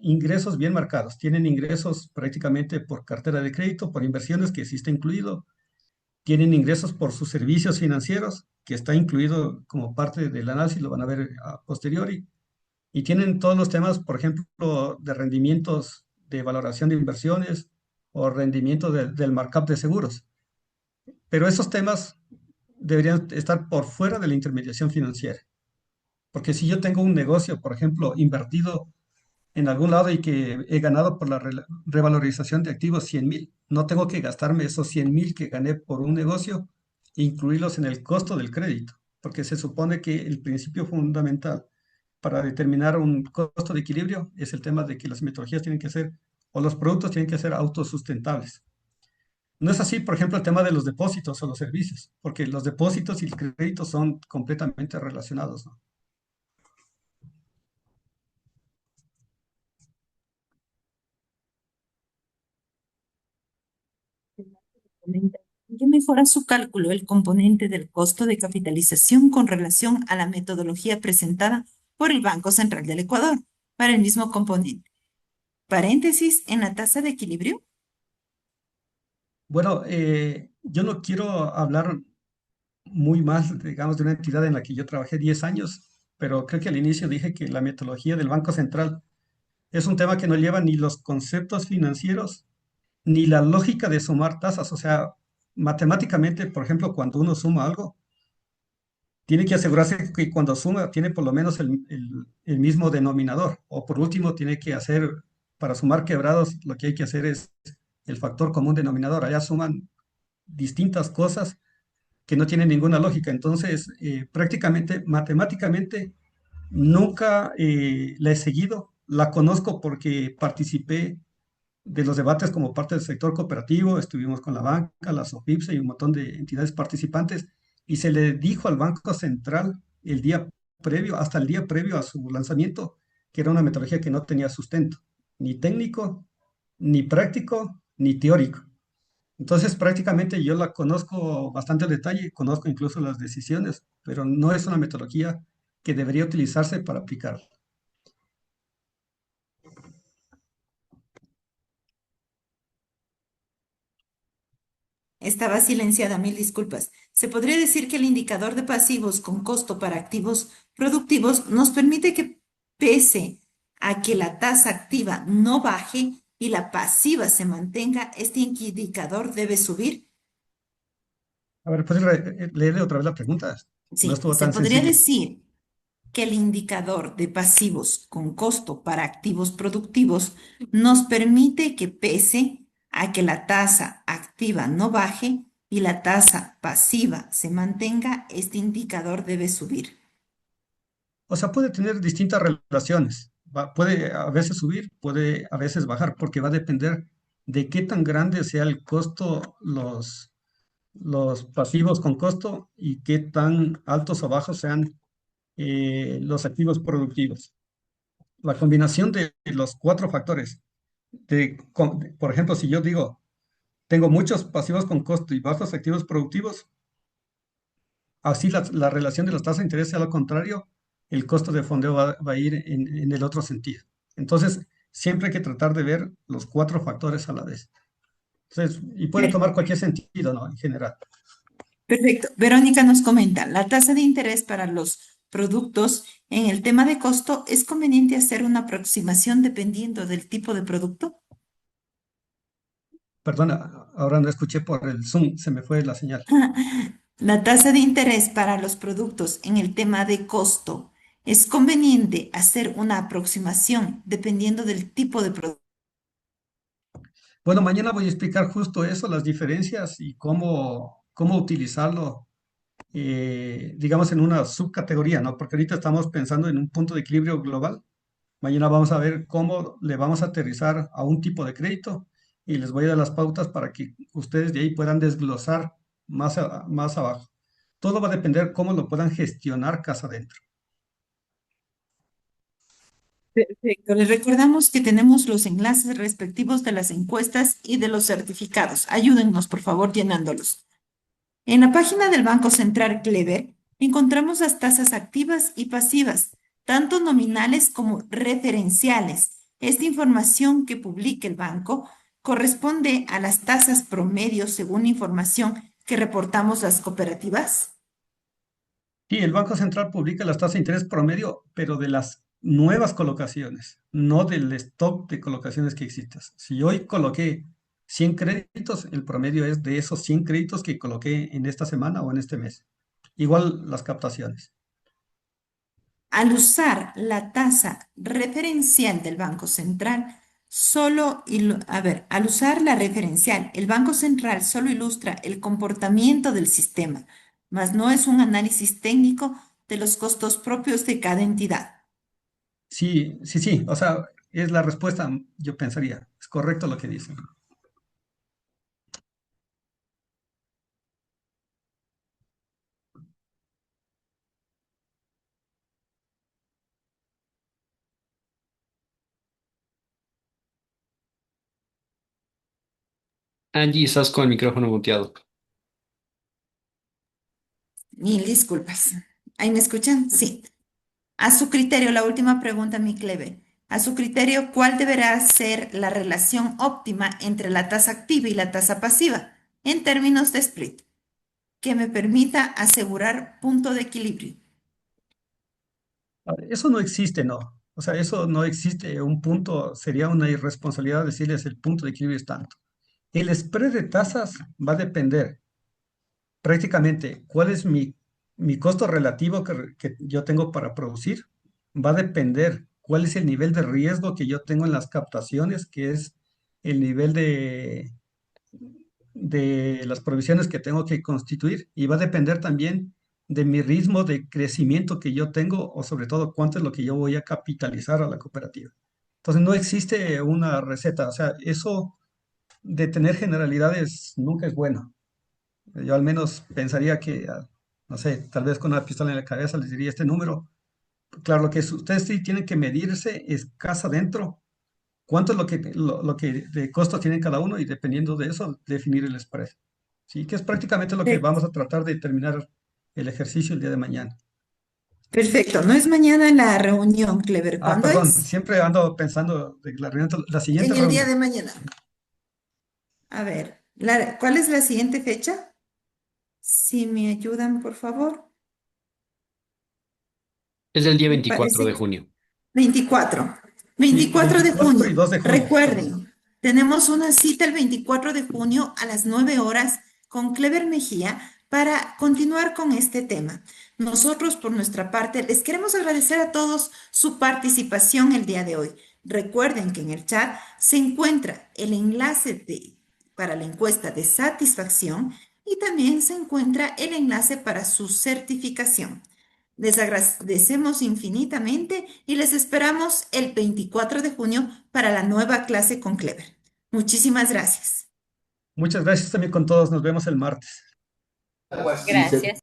ingresos bien marcados, tienen ingresos prácticamente por cartera de crédito, por inversiones, que sí está incluido, tienen ingresos por sus servicios financieros, que está incluido como parte del análisis, lo van a ver a posteriori, y tienen todos los temas, por ejemplo, de rendimientos de valoración de inversiones o rendimiento del markup de seguros. Pero esos temas deberían estar por fuera de la intermediación financiera. Porque si yo tengo un negocio, por ejemplo, invertido en algún lado y que he ganado por la revalorización de activos 100,000, no tengo que gastarme esos 100,000 que gané por un negocio e incluirlos en el costo del crédito, porque se supone que el principio fundamental para determinar un costo de equilibrio es el tema de que las metodologías tienen que ser o los productos tienen que ser autosustentables. No es así, por ejemplo, el tema de los depósitos o los servicios, porque los depósitos y el crédito son completamente relacionados, ¿no? Comenta, ¿en qué mejora su cálculo el componente del costo de capitalización con relación a la metodología presentada por el Banco Central del Ecuador para el mismo componente? Paréntesis, en la tasa de equilibrio. Bueno, yo no quiero hablar muy mal, digamos, de una entidad en la que yo trabajé 10 años, pero creo que al inicio dije que la metodología del Banco Central es un tema que no lleva ni los conceptos financieros ni la lógica de sumar tasas. O sea, matemáticamente, por ejemplo, cuando uno suma algo, tiene que asegurarse que cuando suma tiene por lo menos el mismo denominador. O por último, tiene que hacer, para sumar quebrados, lo que hay que hacer es el factor común denominador. Allá suman distintas cosas que no tienen ninguna lógica. Entonces, prácticamente, matemáticamente, nunca la he seguido. La conozco porque participé de los debates como parte del sector cooperativo, estuvimos con la banca, la SOFIPSE y un montón de entidades participantes, y se le dijo al Banco Central el día previo, hasta el día previo a su lanzamiento, que era una metodología que no tenía sustento, ni técnico, ni práctico, ni teórico. Entonces, prácticamente yo la conozco bastante al detalle, conozco incluso las decisiones, pero no es una metodología que debería utilizarse para aplicarla. Estaba silenciada, mil disculpas. Se podría decir que el indicador de pasivos con costo para activos productivos nos permite que, pese a que la tasa activa no baje y la pasiva se mantenga, este indicador debe subir. A ver, ¿puedes leer otra vez la pregunta? No Sí, estuvo se tan podría sencillo. decir que el indicador de pasivos con costo para activos productivos nos permite que, pese a que la tasa activa no baje y la tasa pasiva se mantenga, este indicador debe subir. O sea, puede tener distintas relaciones. Puede a veces subir, puede a veces bajar, porque va a depender de qué tan grande sea el costo, los pasivos con costo y qué tan altos o bajos sean los activos productivos. La combinación de los cuatro factores, por ejemplo, si yo digo, tengo muchos pasivos con costo y bajos activos productivos, así la relación de las tasas de interés sea lo contrario, el costo de fondeo va a ir en el otro sentido. Entonces, siempre hay que tratar de ver los cuatro factores a la vez. Entonces, y puede Per- tomar cualquier sentido, ¿no? En general. Perfecto. Verónica nos comenta, la tasa de interés para los productos en el tema de costo, ¿es conveniente hacer una aproximación dependiendo del tipo de producto? Perdona, ahora no escuché por el Zoom, se me fue la señal. La tasa de interés para los productos en el tema de costo, ¿es conveniente hacer una aproximación dependiendo del tipo de producto? Bueno, mañana voy a explicar justo eso, las diferencias y cómo utilizarlo, digamos, en una subcategoría, ¿no? Porque ahorita estamos pensando en un punto de equilibrio global. Mañana vamos a ver cómo le vamos a aterrizar a un tipo de crédito y les voy a dar las pautas para que ustedes de ahí puedan desglosar más abajo. Todo va a depender cómo lo puedan gestionar casa adentro. Perfecto. Les recordamos que tenemos los enlaces respectivos de las encuestas y de los certificados. Ayúdennos, por favor, llenándolos. En la página del Banco Central Clever encontramos las tasas activas y pasivas, tanto nominales como referenciales. Esta información que publica el banco corresponde a las tasas promedio según información que reportamos las cooperativas. Sí, el Banco Central publica las tasas de interés promedio, pero de las nuevas colocaciones, no del stock de colocaciones que existas. Si hoy coloqué 100 créditos, el promedio es de esos 100 créditos que coloqué en esta semana o en este mes. Igual las captaciones. Al usar la tasa referencial del Banco Central, al usar la referencial, el Banco Central solo ilustra el comportamiento del sistema, mas no es un análisis técnico de los costos propios de cada entidad. Sí, sí, sí. O sea, es la respuesta, yo pensaría. Es correcto lo que dicen. Angie, estás con el micrófono muteado. Mil disculpas. ¿Ahí me escuchan? Sí. A su criterio, la última pregunta, mi Clever. A su criterio, ¿cuál deberá ser la relación óptima entre la tasa activa y la tasa pasiva en términos de split, que me permita asegurar punto de equilibrio? A ver, eso no existe, no. O sea, eso no existe. Un punto sería una irresponsabilidad decirles el punto de equilibrio es tanto. El spread de tasas va a depender prácticamente cuál es mi costo relativo que yo tengo para producir. Va a depender cuál es el nivel de riesgo que yo tengo en las captaciones, que es el nivel de las provisiones que tengo que constituir, y va a depender también de mi ritmo de crecimiento que yo tengo, o sobre todo cuánto es lo que yo voy a capitalizar a la cooperativa. Entonces no existe una receta, o sea, eso de tener generalidades nunca es bueno. Yo al menos pensaría que, no sé, tal vez con una pistola en la cabeza les diría este número. Claro, lo que ustedes sí tienen que medirse es casa adentro, cuánto es lo que de costo tiene cada uno, y dependiendo de eso definir el spread. Sí, que es prácticamente lo que vamos a tratar de terminar el ejercicio el día de mañana. Perfecto. No es mañana la reunión, Clever. Ah, ¿Cuándo perdón, es? siempre ando pensando de la reunión, la siguiente En el día reunión. de mañana. A ver, ¿cuál es la siguiente fecha? Si me ayudan, por favor. Es del día Me 24 de parece junio. 24. Sí, 24 de 24 y junio. 2 de junio, perdón. Recuerden, tenemos una cita el 24 de junio a las 9 horas con Clever Mejía para continuar con este tema. Nosotros, por nuestra parte, les queremos agradecer a todos su participación el día de hoy. Recuerden que en el chat se encuentra el enlace para la encuesta de satisfacción y también se encuentra el enlace para su certificación. Les agradecemos infinitamente y les esperamos el 24 de junio para la nueva clase con Clever. Muchísimas gracias. Muchas gracias también con todos. Nos vemos el martes. Gracias.